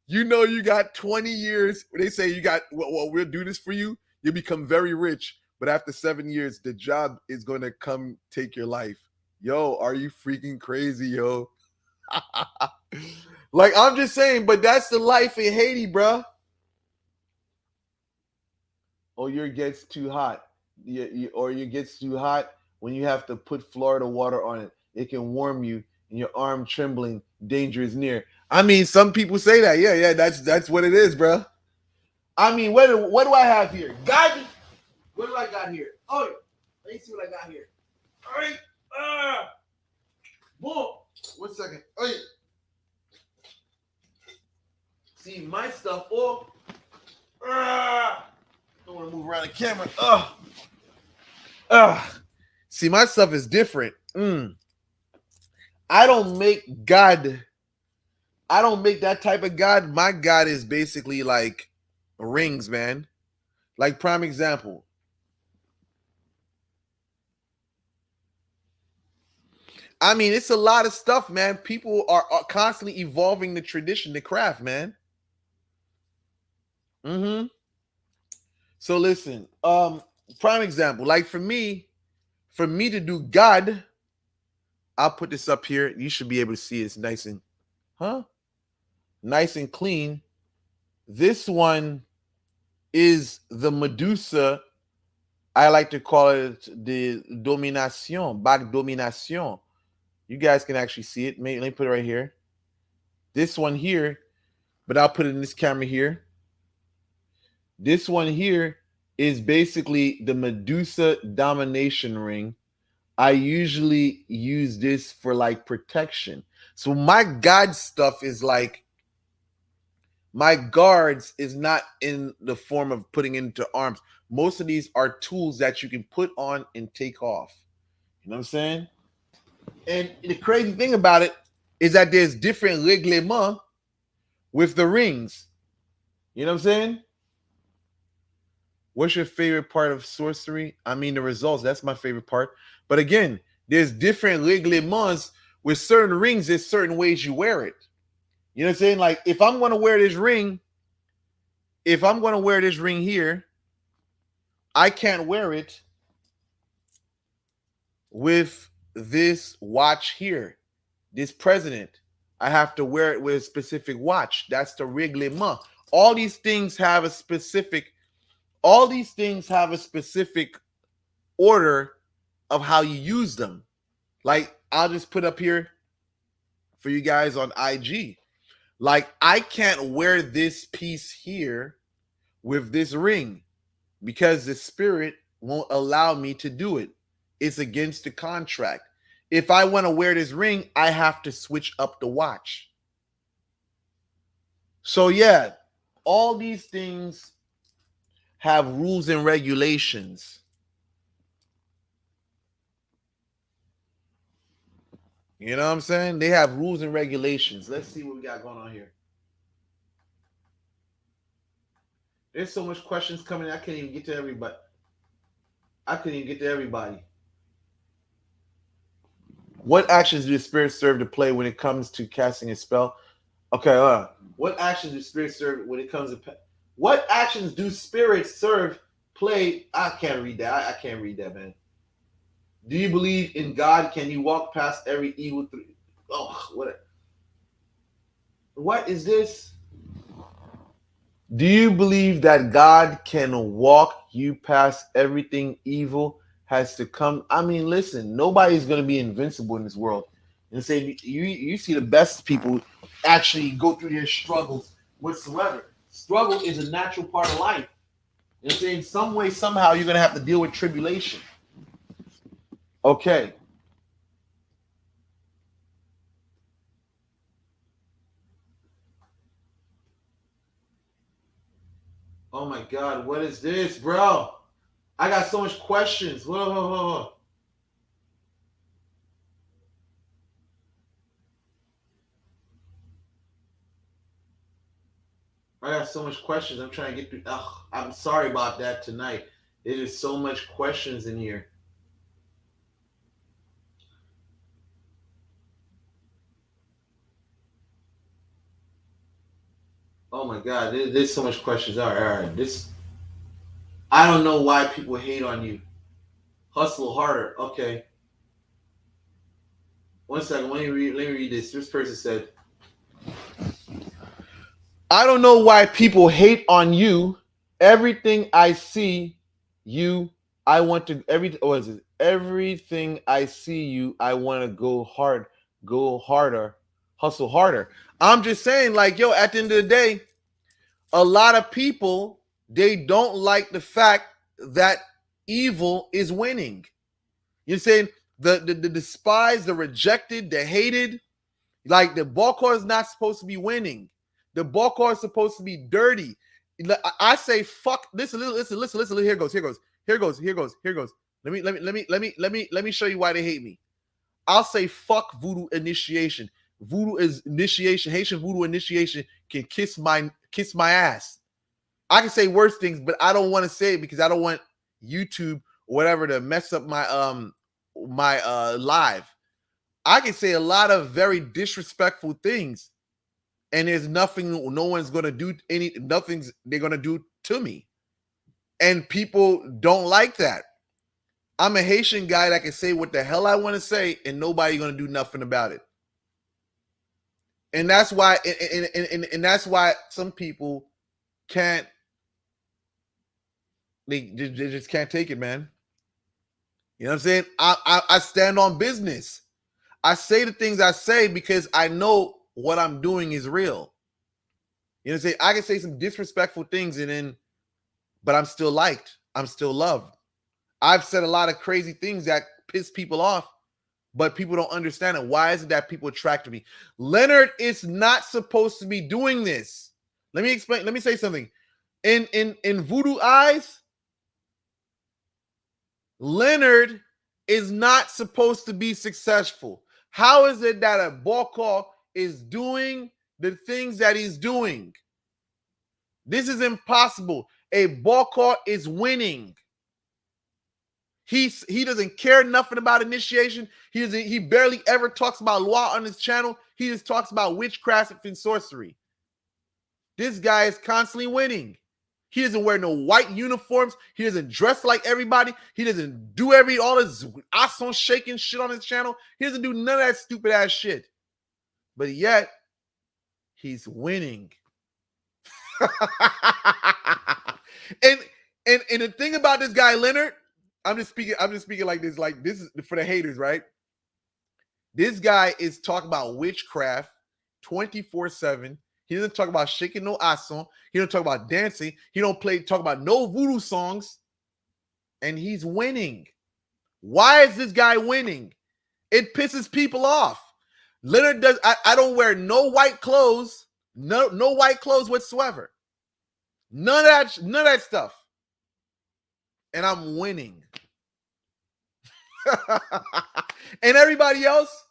You know you got 20 years. They say you got, well, we'll do this for you. You become very rich. But after 7 years, the job is going to come take your life. Yo, are you freaking crazy, yo? Like, I'm just saying, but that's the life in Haiti, bro. Or your gets too hot. Or your gets too hot when you have to put Florida water on it. It can warm you and your arm trembling, danger is near. I mean, some people say that. Yeah, that's what it is, bro. I mean, what do I have here? God, what do I got here? Oh, let me see what I got here. All right. Boom. 1 second. Oh, yeah. See my stuff. Oh, don't want to move around the camera. See, my stuff is different. I don't make God. I don't make that type of God. My God is basically like rings, man. Like prime example. I mean, it's a lot of stuff, man. People are constantly evolving the tradition, the craft, man. So listen, prime example. Like for me to do God, I'll put this up here. You should be able to see it's nice and nice and clean. This one is the Medusa. I like to call it the domination, back domination. You guys can actually see it. Let me put it right here. This one here, but I'll put it in this camera here. This one here is basically the Medusa domination ring. I usually use this for like protection. So my God stuff is like, my guards is not in the form of putting into arms. Most of these are tools that you can put on and take off. You know what I'm saying? And the crazy thing about it is that there's different règlements with the rings. You know what I'm saying? What's your favorite part of sorcery? I mean, the results. That's my favorite part. But again, there's different règlements with certain rings. There's certain ways you wear it. You know what I'm saying? Like if I'm going to wear this ring, here, I can't wear it with this watch here, this president. I have to wear it with a specific watch. That's the règlement. All these things have a specific order of how you use them. Like I'll just put up here for you guys on IG. Like I can't wear this piece here with this ring because the spirit won't allow me to do it. It's against the contract. If I want to wear this ring, I have to switch up the watch. So yeah, all these things have rules and regulations. You know what I'm saying? They have rules and regulations. Let's see what we got going on here. There's so much questions coming. I can't even get to everybody. What actions do the spirits serve to play when it comes to casting a spell? Okay, what actions do spirits serve when it comes to what actions do spirits serve play? I can't read that. I can't read that, man. Do you believe in God? Can you walk past every evil through? Oh, what is this? Do you believe that God can walk you past everything evil has to come? I mean, listen, nobody's going to be invincible in this world. And say you see the best people actually go through their struggles whatsoever. Struggle is a natural part of life. And say in some way, somehow, you're going to have to deal with tribulation. Okay. Oh my God, what is this, bro? I got so much questions. Whoa. I got so much questions. I'm trying to get through. Ugh, I'm sorry about that tonight. There's so much questions in here. Oh my God, there's so much questions. All right. This I don't know why people hate on you. Hustle harder. Okay. One second. Let me read this. This person said, I don't know why people hate on you. Everything I see you, I want to what is it? Everything I see you, I want to go harder, hustle harder. I'm just saying, like, yo, at the end of the day, a lot of people, they don't like the fact that evil is winning. You're saying the despised, the rejected, the hated, like the Bokor is not supposed to be winning. The Bokor is supposed to be dirty. I say fuck. Listen. Here goes. Let me show you why they hate me. I'll say fuck voodoo initiation. Voodoo is initiation. Haitian voodoo initiation can kiss my ass. I can say worse things, but I don't want to say it because I don't want YouTube or whatever to mess up my live. I can say a lot of very disrespectful things, and there's nothing, no one's gonna do nothing's they're gonna do to me. And people don't like that. I'm a Haitian guy that can say what the hell I want to say, and nobody gonna do nothing about it. And that's why, and that's why some people can't. They just can't take it, man. You know what I'm saying? I stand on business. I say the things I say because I know what I'm doing is real. You know what I'm saying? I can say some disrespectful things but I'm still liked. I'm still loved. I've said a lot of crazy things that piss people off, but people don't understand it. Why is it that people attract to me? Leonard is not supposed to be doing this. Let me explain. Let me say something. In Voodoo eyes, Leonard is not supposed to be successful. How is it that a Bokor is doing the things that he's doing? This is impossible. A Bokor is winning. He doesn't care nothing about initiation. He barely ever talks about law on his channel. He just talks about witchcraft and sorcery. This guy is constantly winning. He doesn't wear no white uniforms. He doesn't dress like everybody. He doesn't do all this awesome shaking shit on his channel. He doesn't do none of that stupid ass shit. But yet, he's winning. and the thing about this guy Leonard, I'm just speaking like this is for the haters, right? This guy is talking about witchcraft 24/7. He doesn't talk about shaking no ason. He don't talk about dancing. He don't talk about no voodoo songs. And he's winning. Why is this guy winning? It pisses people off. Leonard does. I don't wear no white clothes. No white clothes whatsoever. None of that stuff. And I'm winning. And everybody else,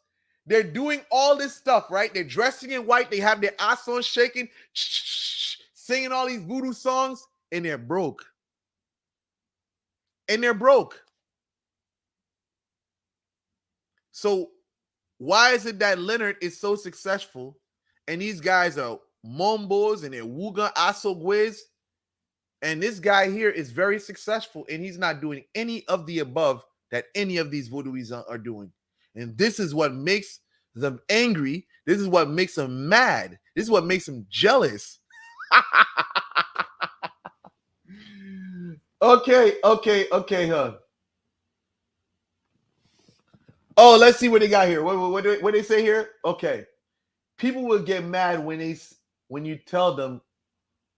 they're doing all this stuff, right? They're dressing in white. They have their ass on shaking, singing all these voodoo songs, and they're broke. So why is it that Leonard is so successful and these guys are mombos and they're wuga asogwes, and this guy here is very successful and he's not doing any of the above that any of these voodooies are doing? And this is what makes them angry. This is what makes them mad. This is what makes them jealous. Okay, huh? Oh, let's see what they got here. What they say here? Okay, people will get mad when you tell them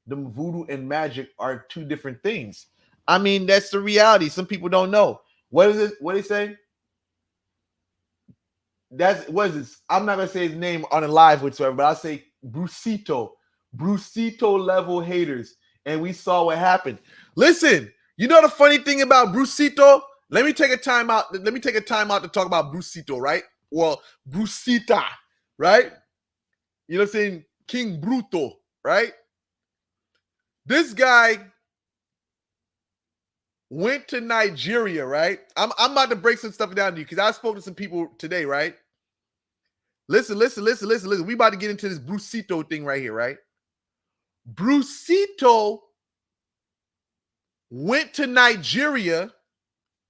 voodoo and magic are two different things. I mean, that's the reality. Some people don't know. What is it? What they say? What is this? I'm not gonna say his name on a live whatsoever, but I'll say Brusito level haters. and we saw what happened. Listen, you know the funny thing about Brusito? Let me take a time out to talk about Brusito, right? Well, Brusita, right? You know what I'm saying? King Bruto, right? This guy went to Nigeria, right? I'm about to break some stuff down to you because I spoke to some people today, right? Listen. We about to get into this Brusito thing right here, right? Brusito went to Nigeria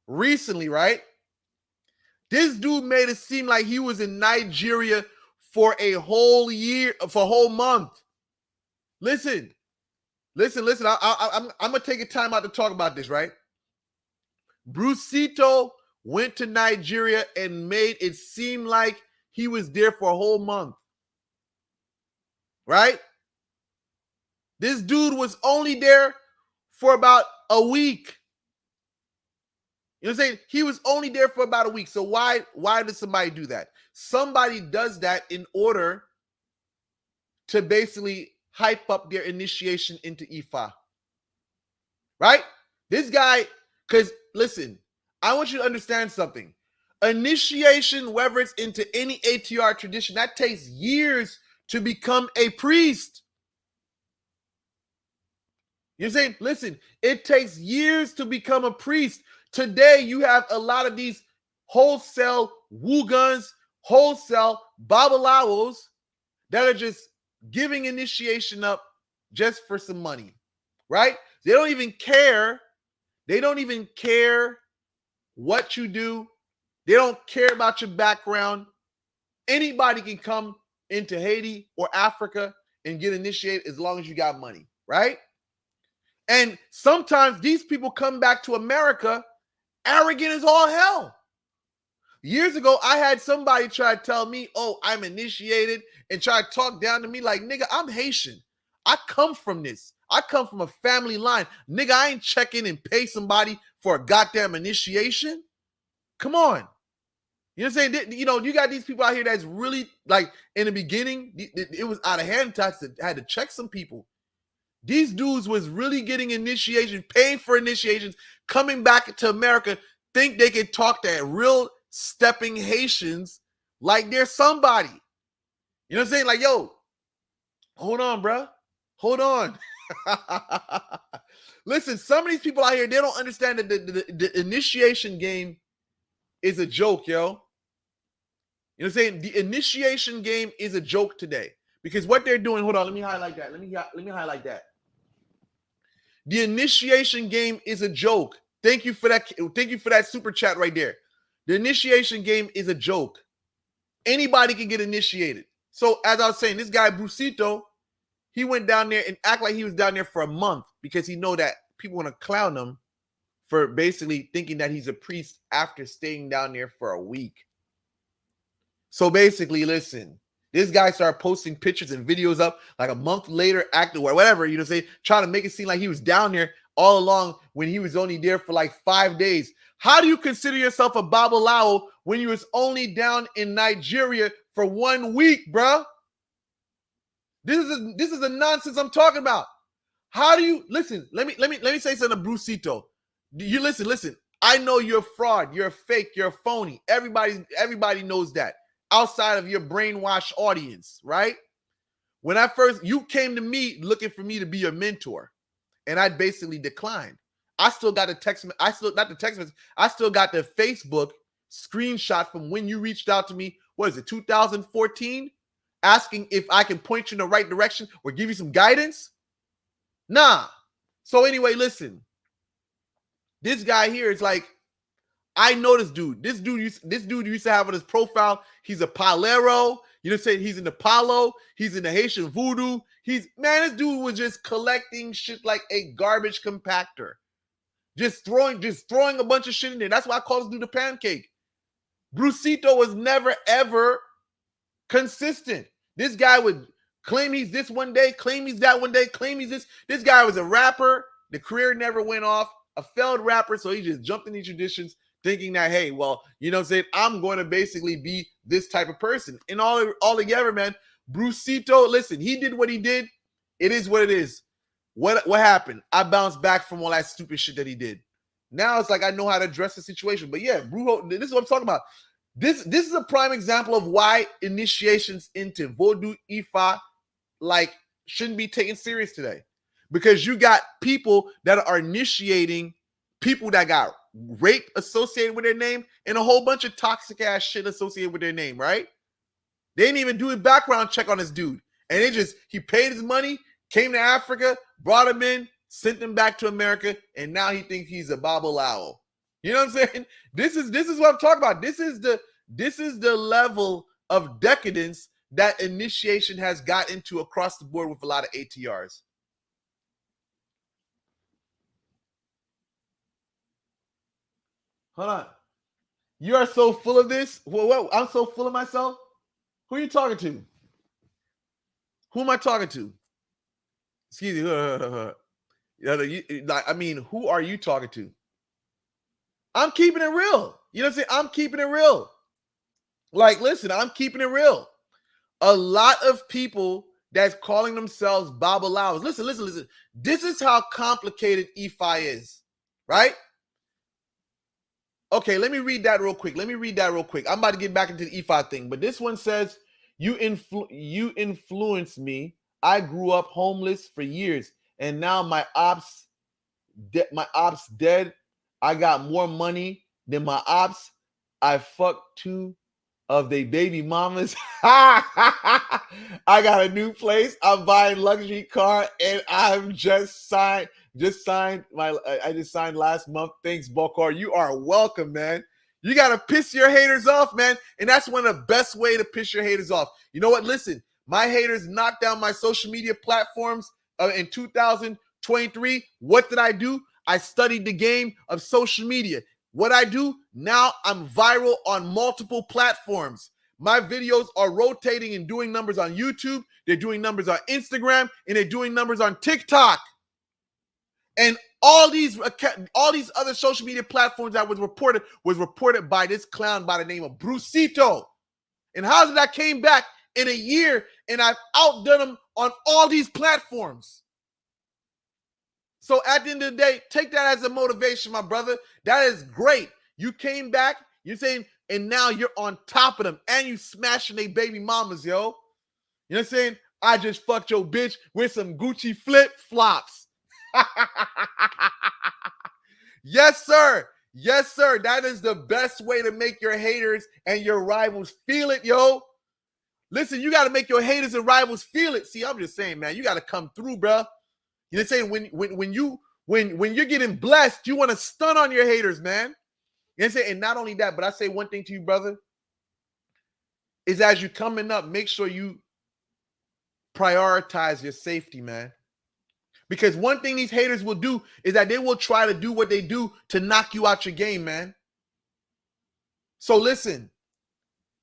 recently, right? This dude made it seem like he was in Nigeria for a whole year, for a whole month. Listen. I'm gonna take a time out to talk about this, right? Brusito went to Nigeria and made it seem like he was there for a whole month, right? This dude was only there for about a week. You know what I'm saying? He was only there for about a week. So why did somebody do that? Somebody does that in order to basically hype up their initiation into Ifa. Right? This guy, because listen, I want you to understand something. Initiation, whether it's into any ATR tradition, that takes years to become a priest. You know what I'm saying? Listen, it takes years to become a priest. Today, you have a lot of these wholesale Wugans, wholesale Babalawos that are just giving initiation up just for some money, right? They don't even care. They don't even care what you do. They don't care about your background. Anybody can come into Haiti or Africa and get initiated as long as you got money, right? And sometimes these people come back to America arrogant as all hell. Years ago, I had somebody try to tell me, oh, I'm initiated, and try to talk down to me like, nigga, I'm Haitian. I come from this. I come from a family line. Nigga, I ain't checking and pay somebody for a goddamn initiation. Come on. You know what I'm saying? You know, you got these people out here that's really, like, in the beginning, it was out of hand. I had to check some people. These dudes was really getting initiation, paying for initiations, coming back to America, think they can talk to real stepping Haitians like they're somebody. You know what I'm saying? Like, yo, hold on, bro. Hold on. Listen, some of these people out here, they don't understand that the initiation game is a joke, yo. You know what I'm saying? The initiation game is a joke today. Because what they're doing, hold on, let me highlight that. Let me highlight that. The initiation game is a joke. Thank you for that. Thank you for that super chat right there. The initiation game is a joke. Anybody can get initiated. So as I was saying, this guy Brusito, he went down there and act like he was down there for a month because he know that people want to clown him for basically thinking that he's a priest after staying down there for a week. So basically, listen, this guy started posting pictures and videos up like a month later, acting or whatever, you know, say, trying to make it seem like he was down there all along when he was only there for like 5 days. How do you consider yourself a Babalawo when you was only down in Nigeria for 1 week, bro? This is the nonsense I'm talking about. How do you listen? Let me say something to Brusito. You listen. I know you're a fraud, you're a fake, you're a phony. Everybody knows that. Outside of your brainwashed audience, right? When you came to me looking for me to be your mentor, and I basically declined. I still got the text. I still got the Facebook screenshot from when you reached out to me. What is it, 2014? Asking if I can point you in the right direction or give you some guidance? Nah. So anyway, listen. This guy here is like, I know this dude. This dude used to have on his profile. He's a palero. You know, say he's in the palo. He's in the Haitian voodoo. This dude was just collecting shit like a garbage compactor. Just throwing a bunch of shit in there. That's why I call this dude a pancake. Brusito was never ever consistent. This guy would claim he's this one day, claim he's that one day, claim he's this. This guy was a rapper. The career never went off. A failed rapper, so he just jumped in these traditions, thinking that, hey, well, you know what I'm saying, I'm going to basically be this type of person. And all together, man, Brusito, listen, he did what he did. It is what it is. What happened? I bounced back from all that stupid shit that he did. Now it's like I know how to address the situation. But yeah, Brujo, this is what I'm talking about. This is a prime example of why initiations into Vodou, Ifa, like, shouldn't be taken serious today. Because you got people that are initiating people that got rape associated with their name and a whole bunch of toxic ass shit associated with their name, right? They didn't even do a background check on this dude. And he paid his money, came to Africa, brought him in, sent him back to America, and now he thinks he's a Babalawo. You know what I'm saying? This is what I'm talking about. This is the level of decadence that initiation has got into across the board with a lot of ATRs. Hold on. You are so full of this. What? I'm so full of myself. Who are you talking to? Who am I talking to? Excuse me. I mean, who are you talking to? I'm keeping it real. You know what I'm saying? I'm keeping it real. Like, listen, I'm keeping it real. A lot of people that's calling themselves Babalawos. Listen. This is how complicated Ifa is, right? Okay, let me read that real quick. I'm about to get back into the Ifa thing, but this one says, you influenced me. I grew up homeless for years, and now my ops dead. I got more money than my ops. I fucked two of they baby mamas. I got a new place. I'm buying luxury car, and I'm just signed last month. Thanks, Bokor. You are welcome, man. You gotta piss your haters off, man. And that's one of the best way to piss your haters off. You know what? Listen, my haters knocked down my social media platforms in 2023. What did I do? I studied the game of social media. What I do now, I'm viral on multiple platforms. My videos are rotating and doing numbers on YouTube. They're doing numbers on Instagram, and they're doing numbers on TikTok. And all these other social media platforms that was reported by this clown by the name of Brusito. And how's it I came back in a year and I've outdone him on all these platforms? So at the end of the day, take that as a motivation, my brother. That is great. You came back, you're saying, and now you're on top of them, and you smashing they baby mamas, yo. You know what I'm saying? I just fucked your bitch with some Gucci flip-flops. Yes, sir. Yes, sir. That is the best way to make your haters and your rivals feel it, yo. Listen, you got to make your haters and rivals feel it. See, I'm just saying, man, you got to come through, bro. You know what I'm saying? When you're getting blessed, you want to stun on your haters, man. You know what I'm saying? And not only that, but I say one thing to you, brother, is as you coming up, make sure you prioritize your safety, man. Because one thing these haters will do is that they will try to do what they do to knock you out your game, man. So listen,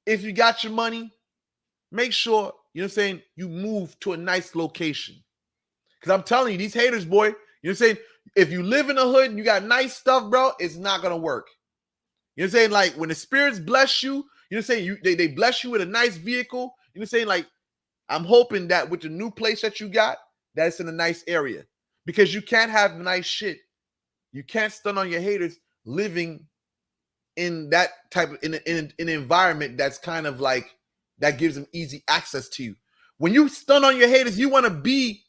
if you got your money, make sure, you know what I'm saying, you move to a nice location. Because I'm telling you, these haters, boy, you know what I'm saying, if you live in the hood and you got nice stuff, bro, it's not going to work. You know what I'm saying? Like, when the spirits bless you, you know what I'm saying, they bless you with a nice vehicle. You know what I'm saying? Like, I'm hoping that with the new place that you got, that it's in a nice area. Because you can't have nice shit. You can't stun on your haters living in that type of, in an environment that's kind of like, that gives them easy access to you. When you stun on your haters, you want to be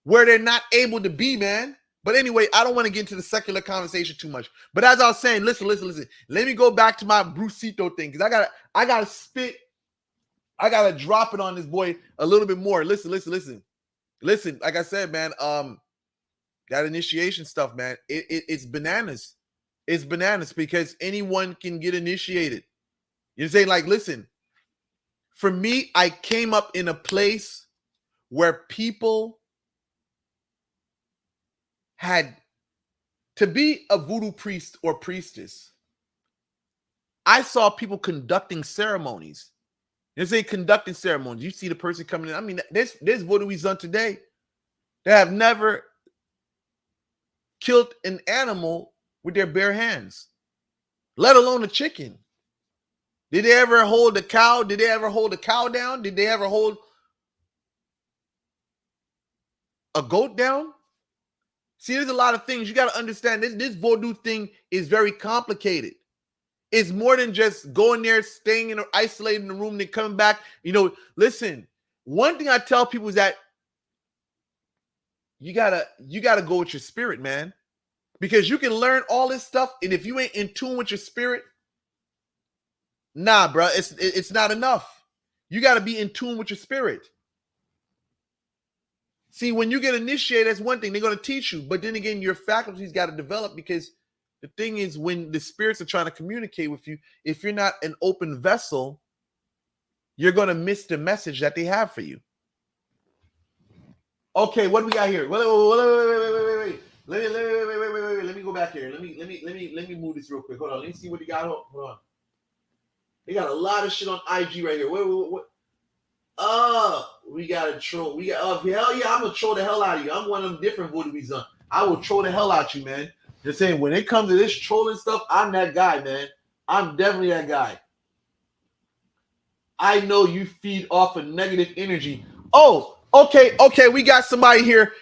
where they're not able to be, man. But anyway, I don't want to get into the secular conversation too much. But as I was saying, listen. Let me go back to my Brusito thing, because I gotta spit. I gotta drop it on this boy a little bit more. Listen. Like I said, man, that initiation stuff, man, it's bananas. It's bananas because anyone can get initiated. You know what I'm saying? Like, listen, for me, I came up in a place where people had to be a voodoo priest or priestess. I saw people conducting ceremonies. You know, say conducting ceremonies. You see the person coming in. I mean, there's voodooies done today that have never killed an animal with their bare hands, let alone a chicken. Did they ever hold a cow? Did they ever hold a cow down? Did they ever hold? a goat down? See, there's a lot of things you got to understand. This Vodou thing is very complicated. It's more than just going there, staying in or isolated in the room, then coming back. Listen, one thing I tell people is that you gotta go with your spirit, man. Because you can learn all this stuff, and if you ain't in tune with your spirit, nah, bro, it's not enough. You got to be in tune with your spirit. See, when you get initiated, that's one thing. They're going to teach you. But then again, your faculties got to develop, because the thing is, when the spirits are trying to communicate with you, if you're not an open vessel, you're going to miss the message that they have for you. Okay, what do we got here? Wait. Let me go back here. Let me move this real quick. Hold on. Let me see what they got. Hold on. They got a lot of shit on IG right here. What? We got to troll. Hell yeah, I'm gonna troll the hell out of you. I'm one of them different Voodoo's on. I will troll the hell out you, man. Just saying, when it comes to this trolling stuff, I'm that guy, man. I'm definitely that guy. I know you feed off of negative energy. Oh, okay. We got somebody here.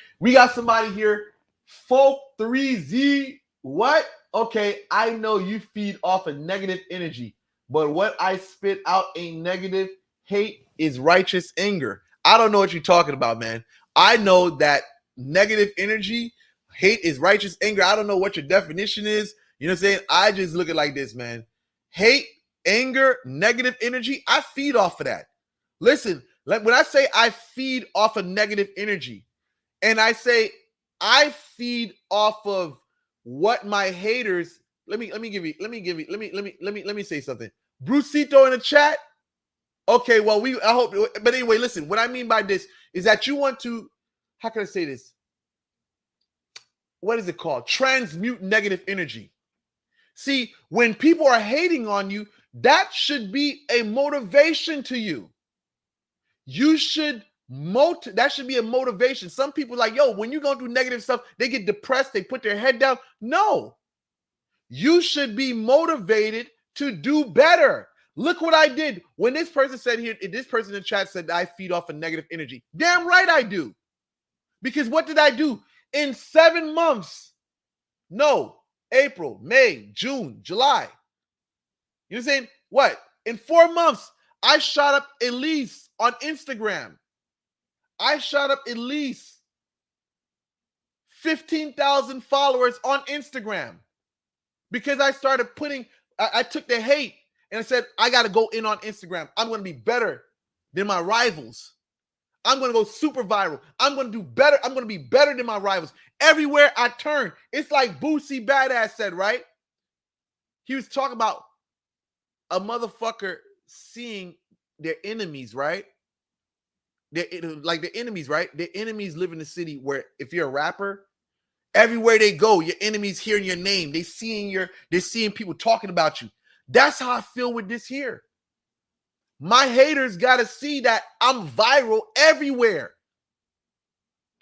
Folk 3Z. What? Okay, I know you feed off of negative energy, but what I spit out ain't negative. Hate is righteous anger. I don't know what you're talking about, man. I know that negative energy, hate is righteous anger. I don't know what your definition is. You know what I'm saying? I just look at it like this, man. Hate, anger, negative energy, I feed off of that. Listen, when I say I feed off of negative energy, and I say I feed off of what my haters, let me say something. Brusito in the chat. Okay, well, I hope, but anyway, listen, what I mean by this is that you want to, how can I say this? What is it called? Transmute negative energy. See, when people are hating on you, that should be a motivation to you. You should that should be a motivation. Some people like, yo, when you go through negative stuff, they get depressed, they put their head down. No, you should be motivated to do better. Look what I did. When this person said here, this person in the chat said I feed off of negative energy. Damn right I do. Because what did I do? In 7 months, no, April, May, June, July. You know what I'm saying? What? In 4 months, I shot up at least on Instagram. I shot up at least 15,000 followers on Instagram because I started I took the hate and I said, I got to go in on Instagram. I'm going to be better than my rivals. I'm going to go super viral. I'm going to do better. I'm going to be better than my rivals. Everywhere I turn, it's like Boosie Badass said, right? He was talking about a motherfucker seeing their enemies, right? Like the enemies, right? The enemies live in the city where if you're a rapper, everywhere they go, your enemies hearing your name. They're seeing people talking about you. That's how I feel with this here. My haters got to see that I'm viral everywhere.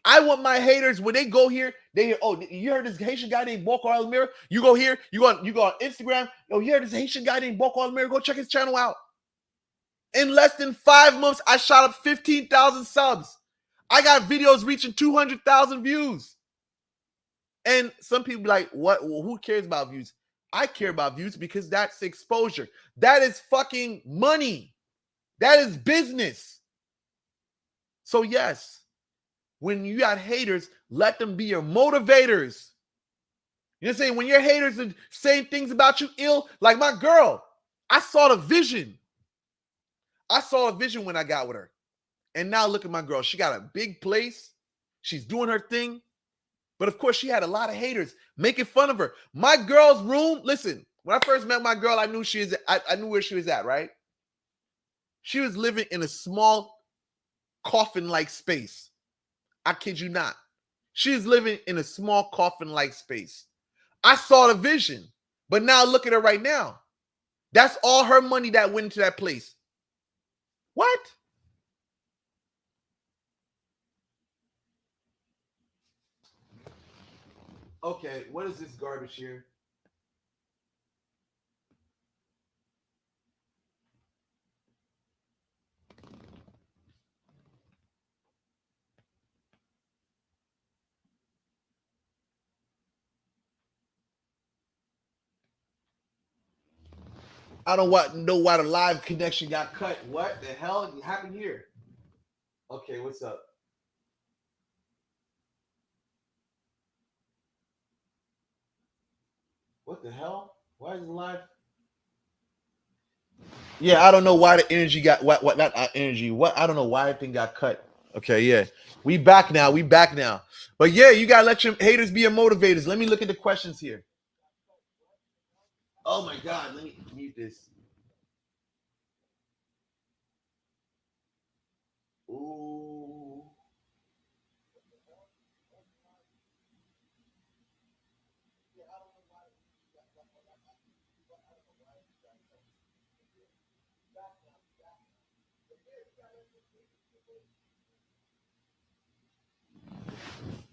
I want my haters, when they go here, they hear, oh, you heard this Haitian guy named Bokor. You go here, you go on Instagram. Oh, you heard this Haitian guy named Bokor. Go check his channel out. In less than 5 months, I shot up 15,000 subs. I got videos reaching 200,000 views. And some people be like, what? Well, who cares about views? I care about views because that's exposure. That is fucking money. That is business. So yes, when you got haters, let them be your motivators. You know what I'm saying? When your haters are saying things about you ill, like my girl, I saw the vision. I saw a vision when I got with her. And now look at my girl. She got a big place. She's doing her thing. But of course, she had a lot of haters making fun of her. My girl's room, listen, when I first met my girl, I knew I knew where she was at, right? She was living in a small coffin-like space. I kid you not. She was living in a small coffin-like space. I saw the vision. But now look at her right now. That's all her money that went into that place. What? Okay, what is this garbage here? I don't know why the live connection got cut. What the hell happened here? Okay, what's up? What the hell? Why is the live? Yeah, I don't know why the energy got what not energy. What I don't know why that thing got cut. Okay, yeah. We back now. We back now. But yeah, you gotta let your haters be your motivators. Let me look at the questions here. Oh my god, let me mute this. Ooh.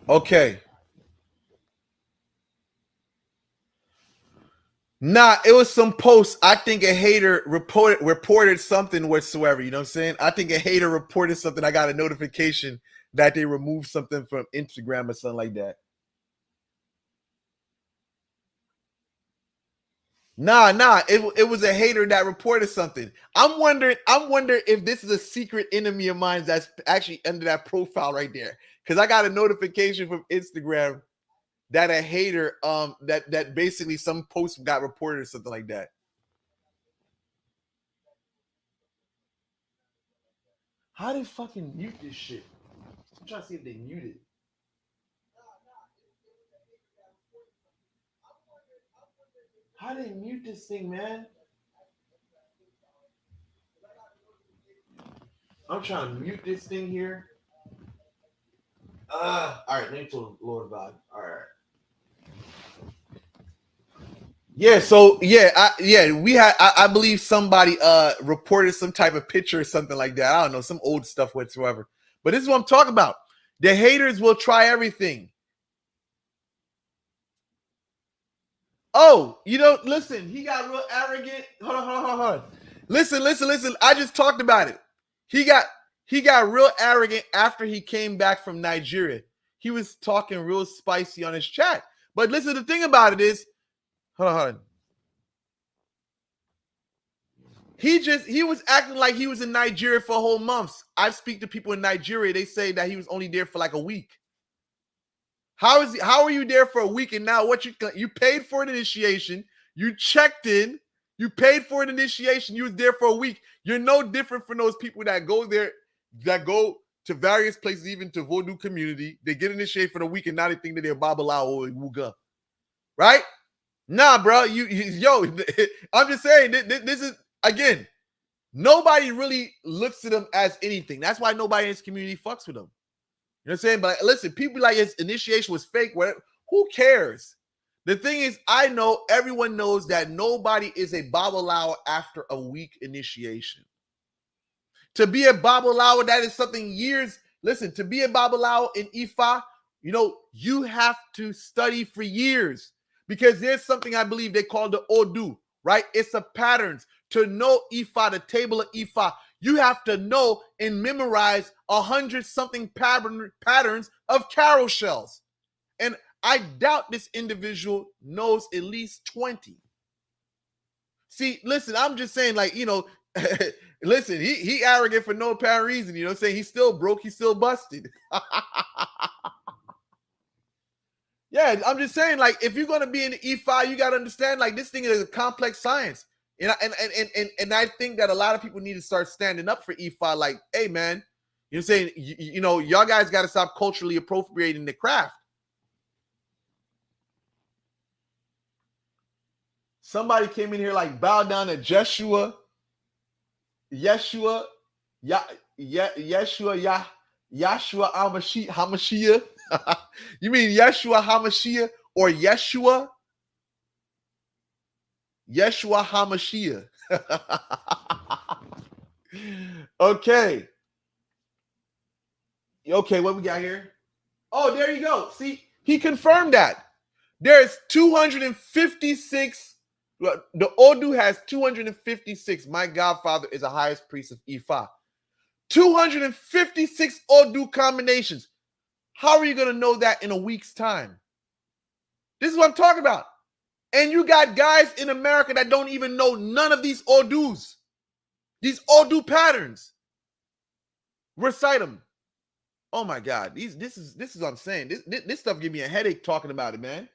Okay. Nah, it was some post. I think a hater reported something whatsoever. You know what I'm saying? I think a hater reported something. I got a notification that they removed something from Instagram or something like that. Nah. It was a hater that reported something. I'm wondering if this is a secret enemy of mine that's actually under that profile right there. Because I got a notification from Instagram that a hater that basically some post got reported or something like that. How they fucking mute this shit? I'm trying to see if they mute it. How they mute this thing, man? I'm trying to mute this thing here. All right, let me pull Lord God. All right. Yeah, so we had I believe somebody reported some type of picture or something like that. I don't know, some old stuff whatsoever. But this is what I'm talking about. The haters will try everything. Oh, listen, he got real arrogant. Hold on. Listen. I just talked about it. He got real arrogant after he came back from Nigeria. He was talking real spicy on his chat. But listen, the thing about it is, hold on. He was acting like he was in Nigeria for whole months. I speak to people in Nigeria, they say that he was only there for like a week. How are you there for a week and now what you paid for an initiation, you checked in, you paid for an initiation, you was there for a week. You're no different from those people that go there, that go to various places, even to Vodou community. They get initiated for the week and now they think that they're Babalawo or Wuga. Right? Nah, bro. Yo, I'm just saying this is again. Nobody really looks at him as anything. That's why nobody in his community fucks with him. You know what I'm saying? But listen, people like his initiation was fake. Who cares? The thing is, I know everyone knows that nobody is a Babalawo after a week initiation. To be a Babalawo, that is something years. Listen, to be a Babalawo in Ifa, you have to study for years because there's something I believe they call the Odu, right? It's a patterns. To know Ifa, the table of Ifa, you have to know and memorize 100-something patterns of carol shells. And I doubt this individual knows at least 20. See, listen, I'm just saying, like, listen, he arrogant for no apparent reason. You know what I'm saying? He's still broke. He's still busted. Yeah, I'm just saying, like, if you're going to be in the E5, you got to understand, like, this thing is a complex science. And I think that a lot of people need to start standing up for E5. Like, hey, man, you know what I'm saying? Y'all guys got to stop culturally appropriating the craft. Somebody came in here like bow down to Yeshua, Yeshua Hamashiach. You mean Yeshua Hamashiach or Yeshua? Yeshua Hamashiach. Okay. Okay, what we got here? Oh, there you go. See, he confirmed that. There's 256. The Odu has 256. My godfather is the highest priest of Ifa. 256 Odu combinations. How are you going to know that in a week's time? This is what I'm talking about. And you got guys in America that don't even know none of these Odus, these Odu patterns. Recite them. Oh my God, this is what I'm saying. This stuff give me a headache talking about it, man.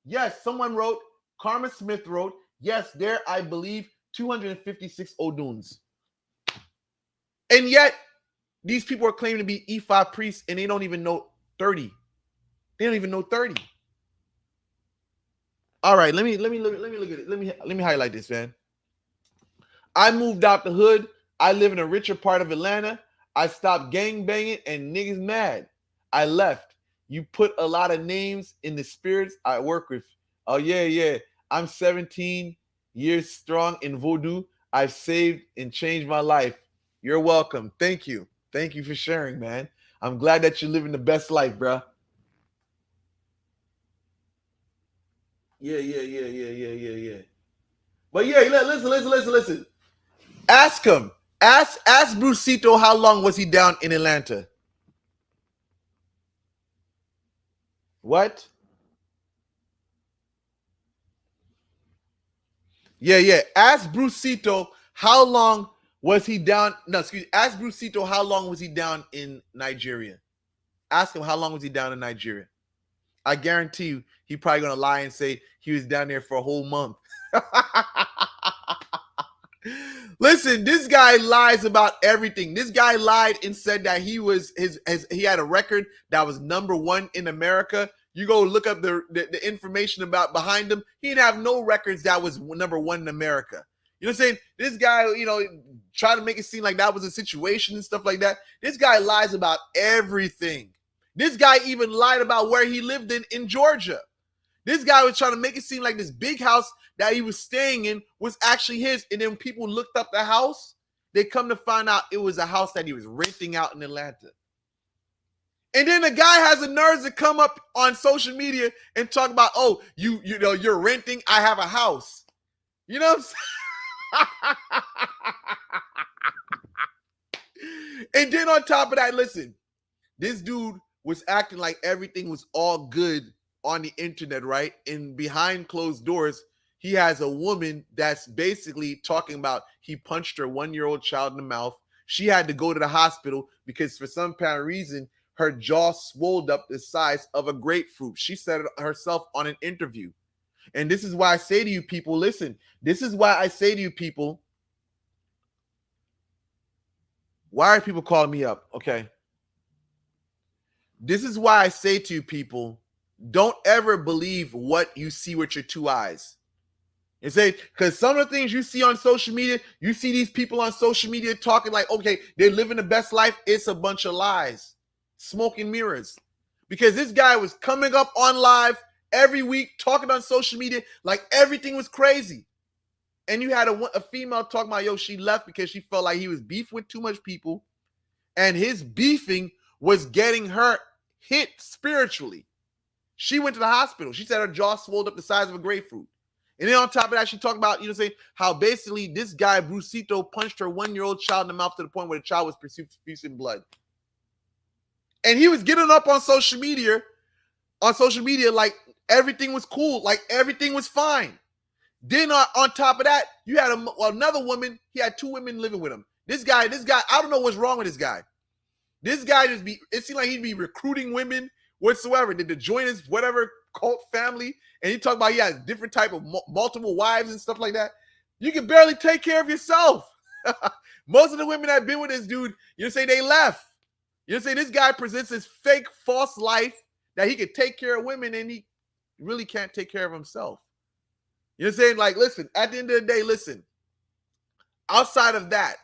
Yes, someone wrote. Karma Smith wrote. Yes, there I believe 256 Oduns, and yet these people are claiming to be E5 priests, and they don't even know 30. They don't even know 30. All right, let me look at it. Let me highlight this, man. I moved out the hood. I live in a richer part of Atlanta. I stopped gang banging and niggas mad. I left. You put a lot of names in the spirits I work with. Oh, yeah. I'm 17 years strong in Vodou. I've saved and changed my life. You're welcome. Thank you. Thank you for sharing, man. I'm glad that you're living the best life, bro. Yeah. But yeah, listen. Ask him. Ask Brusito how long was he down in Atlanta? What? Yeah. Ask Brusito how long was he down. No, excuse me. Ask Brusito how long was he down in Nigeria. Ask him how long was he down in Nigeria. I guarantee you, he probably gonna lie and say he was down there for a whole month. Listen, this guy lies about everything. This guy lied and said that he had a record that was #1 in America. You go look up the information about behind him. He didn't have no records that was #1 in America. You know what I'm saying? This guy, try to make it seem like that was a situation and stuff like that. This guy lies about everything. This guy even lied about where he lived in Georgia. This guy was trying to make it seem like this big house that he was staying in was actually his. And then people looked up the house. They come to find out it was a house that he was renting out in Atlanta. And then the guy has the nerves to come up on social media and talk about, oh, you're renting. I have a house. You know what I'm saying? And then on top of that, listen, this dude was acting like everything was all good on the internet, right? And behind closed doors, he has a woman that's basically talking about he punched her 1-year-old child in the mouth. She had to go to the hospital because for some apparent reason, her jaw swelled up the size of a grapefruit. She said it herself on an interview. And this is why I say to you people, listen, this is why I say to you people, why are people calling me up? Okay. This is why I say to you people, don't ever believe what you see with your 2 eyes. And say, because some of the things you see on social media, you see these people on social media talking like, okay, they're living the best life. It's a bunch of lies, smoke and mirrors. Because this guy was coming up on live every week, talking on social media like everything was crazy. And you had a female talking about, yo, she left because she felt like he was beefing with too much people. And his beefing was getting her hit spiritually. She went to the hospital. She said her jaw swelled up the size of a grapefruit. And then on top of that, she talked about, how basically this guy, Brusito, punched her 1-year-old child in the mouth to the point where the child was producing blood. And he was getting up on social media like everything was cool, like everything was fine. Then on top of that, you had another woman. He had 2 women living with him. This guy, I don't know what's wrong with this guy. This guy it seemed like he'd be recruiting women whatsoever to join his whatever cult family. And he talked about he has different type of multiple wives and stuff like that. You can barely take care of yourself. Most of the women that have been with this dude, say they left. Say this guy presents this fake false life that he could take care of women and he really can't take care of himself. You know what I'm saying? Like, listen, at the end of the day, listen, outside of that,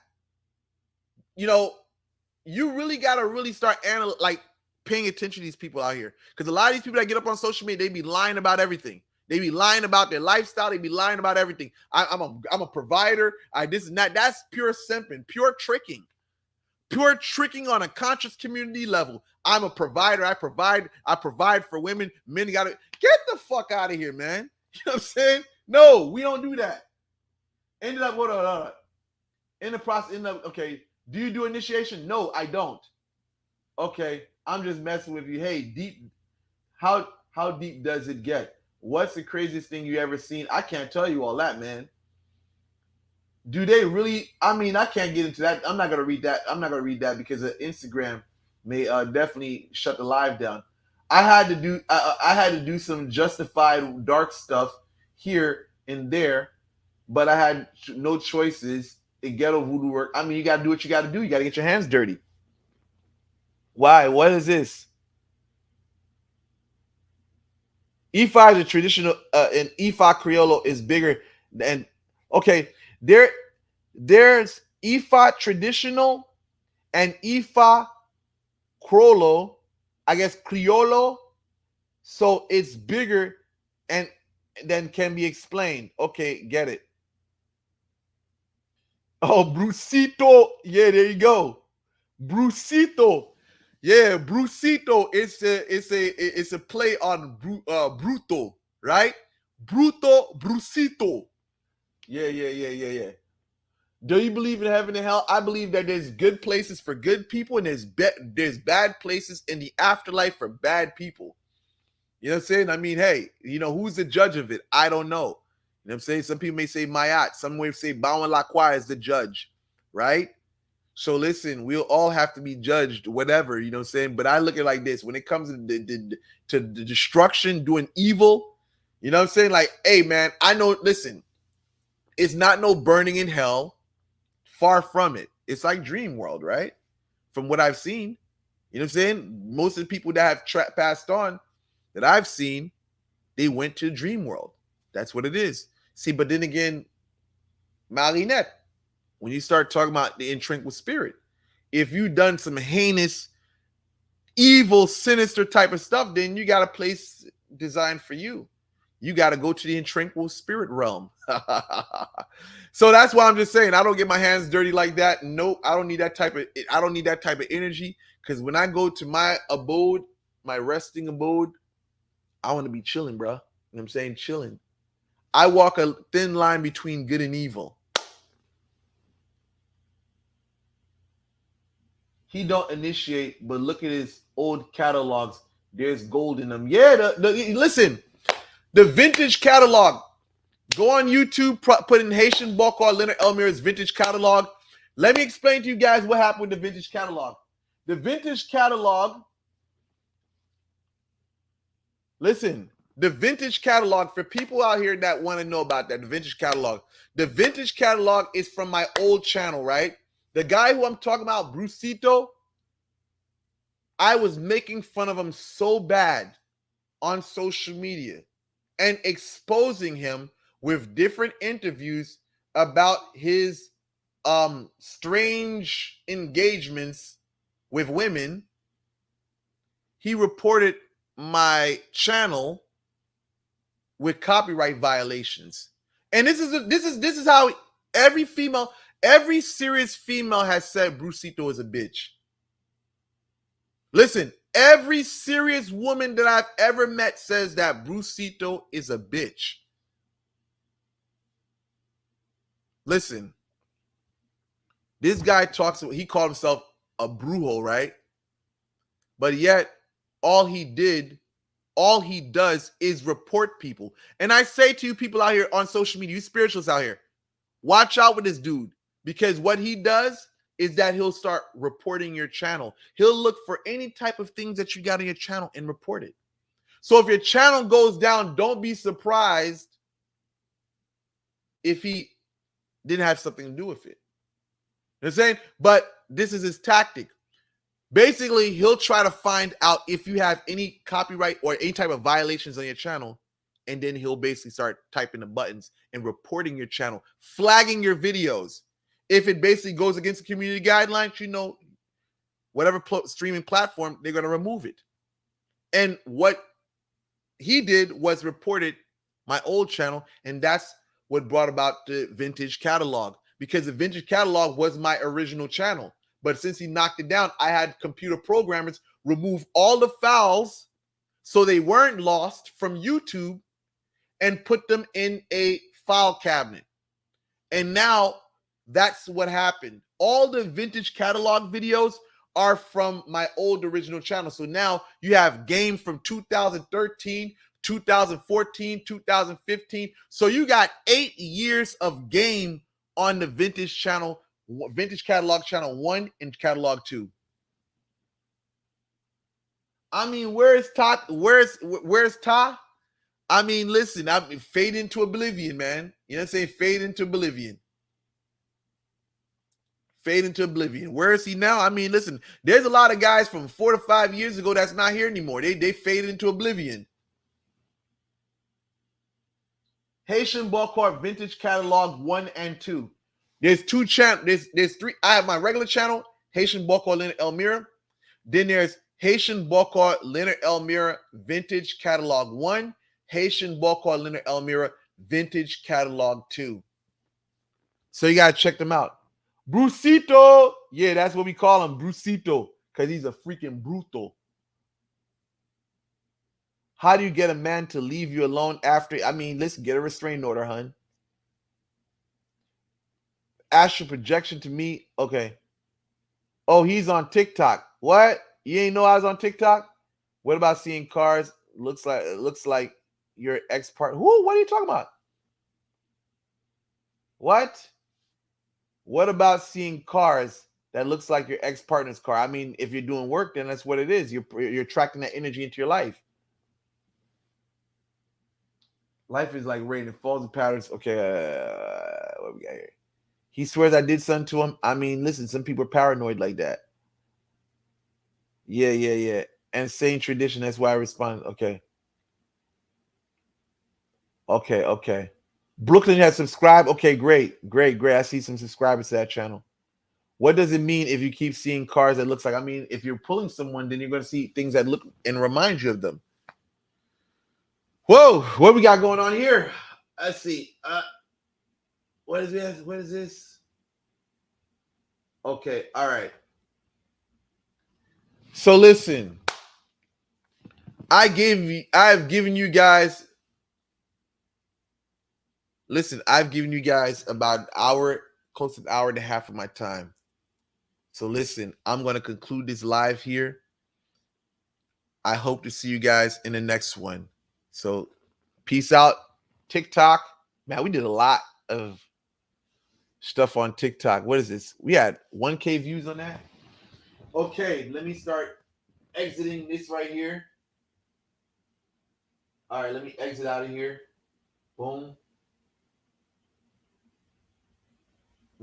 you really got to really start paying attention to these people out here. Because a lot of these people that get up on social media, they be lying about everything. They be lying about their lifestyle. They be lying about everything. I'm a provider. This and that. That's pure simping, pure tricking on a conscious community level. I'm a provider. I provide for women. Men got to get the fuck out of here, man. You know what I'm saying? No, we don't do that. Ended up, hold on. In the process, okay. Do you do initiation? No, I don't. Okay, I'm just messing with you. Hey, deep. How deep does it get? What's the craziest thing you ever seen? I can't tell you all that, man. Do they really? I mean, I can't get into that. I'm not gonna read that. I'm not gonna read that because Instagram may definitely shut the live down. I had to do some justified dark stuff here and there, but I had no choices. It ghetto voodoo work. I mean, you gotta do what you gotta do. You gotta get your hands dirty. Why? What is this? Ifa is a traditional, and Ifa Criollo is bigger than. Okay, there's Ifa traditional and Ifa Criollo, I guess Criollo. So it's bigger and then can be explained. Okay, get it. Oh, Brusito. Yeah, there you go. Brusito. Yeah, Brusito. It's a play on bruto, right? Bruto, Brusito. Yeah. Do you believe in heaven and hell? I believe that there's good places for good people and there's bad places in the afterlife for bad people. You know what I'm saying? I mean, hey, who's the judge of it? I don't know. You know what I'm saying? Some people may say Mayat. Some may say Bawan Lacroix is the judge, right? So listen, we'll all have to be judged, whatever, you know what I'm saying? But I look at it like this. When it comes to the destruction, doing evil, you know what I'm saying? Like, hey, man, I know, listen, it's not no burning in hell. Far from it. It's like Dream World, right? From what I've seen. You know what I'm saying? Most of the people that have passed on that I've seen, they went to Dream World. That's what it is. See, but then again, Marinette, when you start talking about the Intranquil spirit, if you've done some heinous, evil, sinister type of stuff, then you got a place designed for you. You got to go to the Intranquil spirit realm. So that's why I'm just saying I don't get my hands dirty like that. Nope, I don't need that type of energy. Because when I go to my abode, my resting abode, I want to be chilling, bro. You know what I'm saying? Chilling. I walk a thin line between good and evil. He don't initiate, but look at his old catalogs. There's gold in them. Yeah, listen, the vintage catalog. Go on YouTube, put in Haitian Bokor Leonard Elmir's vintage catalog. Let me explain to you guys what happened with the vintage catalog. The vintage catalog, listen, the vintage catalog, for people out here that want to know about that, the vintage catalog is from my old channel, right? The guy who I'm talking about, Brusito, I was making fun of him so bad on social media and exposing him with different interviews about his strange engagements with women. He reported my channel with copyright violations. And this is how every serious female has said Brusito is a bitch. Listen, every serious woman that I've ever met says that Brusito is a bitch. Listen, this guy he called himself a brujo, right? But yet, all he does is report people. And I say to you people out here on social media, you spirituals out here, watch out with this dude. Because what he does is that he'll start reporting your channel. He'll look for any type of things that you got on your channel and report it. So if your channel goes down, don't be surprised if he didn't have something to do with it. You know what I'm saying? But this is his tactic. Basically, he'll try to find out if you have any copyright or any type of violations on your channel, and then he'll basically start typing the buttons and reporting your channel, flagging your videos. If it basically goes against the community guidelines, whatever streaming platform, they're going to remove it. And what he did was reported my old channel, and that's what brought about the vintage catalog, because the vintage catalog was my original channel. But since he knocked it down, I had computer programmers remove all the files so they weren't lost from YouTube and put them in a file cabinet. And now that's what happened. All the vintage catalog videos are from my old original channel. So now you have games from 2013, 2014, 2015. So you got 8 years of game on the vintage channel, vintage catalog channel 1 and catalog 2. I mean, where's Ta? Where's Ta? I mean, listen, I mean, fade into oblivion, man. You know what I'm saying? Fade into oblivion. Fade into oblivion. Where is he now? I mean, listen, there's a lot of guys from 4 to 5 years ago that's not here anymore. They faded into oblivion. Haitian Bokor Vintage Catalog 1 and 2. There's 2 channels. There's 3. I have my regular channel, Haitian Bokor Leonard Elmira. Then there's Haitian Bokor Leonard Elmira Vintage Catalog 1, Haitian Bokor Leonard Elmira Vintage Catalog 2. So you gotta check them out. Brusito. Yeah, that's what we call him, Brusito, because he's a freaking brutal. How do you get a man to leave you alone after? I mean, listen, get a restraining order, hun. Astral projection to me. Okay. Oh, he's on TikTok. What? You ain't know I was on TikTok? What about seeing cars? Looks like your ex partner. Who? What are you talking about? What? What about seeing cars that looks like your ex partner's car? I mean, if you're doing work, then that's what it is. You're attracting that energy into your life. Life is like rain. It falls in patterns. Okay, what we got here? He swears I did something to him. I mean, listen, some people are paranoid like that. Yeah. And same tradition. That's why I respond. Okay. Brooklyn has subscribed. Okay, great. I see some subscribers to that channel. What does it mean if you keep seeing cars that looks like? I mean, if you're pulling someone, then you're going to see things that look and remind you of them. Whoa, what we got going on here? Let's see. What is this? What is this? Okay, all right. So listen, I've given you guys. Listen, I've given you guys about an hour, close to an hour and a half of my time. So listen, I'm going to conclude this live here. I hope to see you guys in the next one. So peace out. TikTok. Man, we did a lot of stuff on TikTok. What is this? We had 1K views on that. Okay, let me start exiting this right here. All right, let me exit out of here. Boom.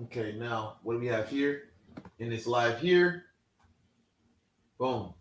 Okay, now what do we have here? In this live here. Boom.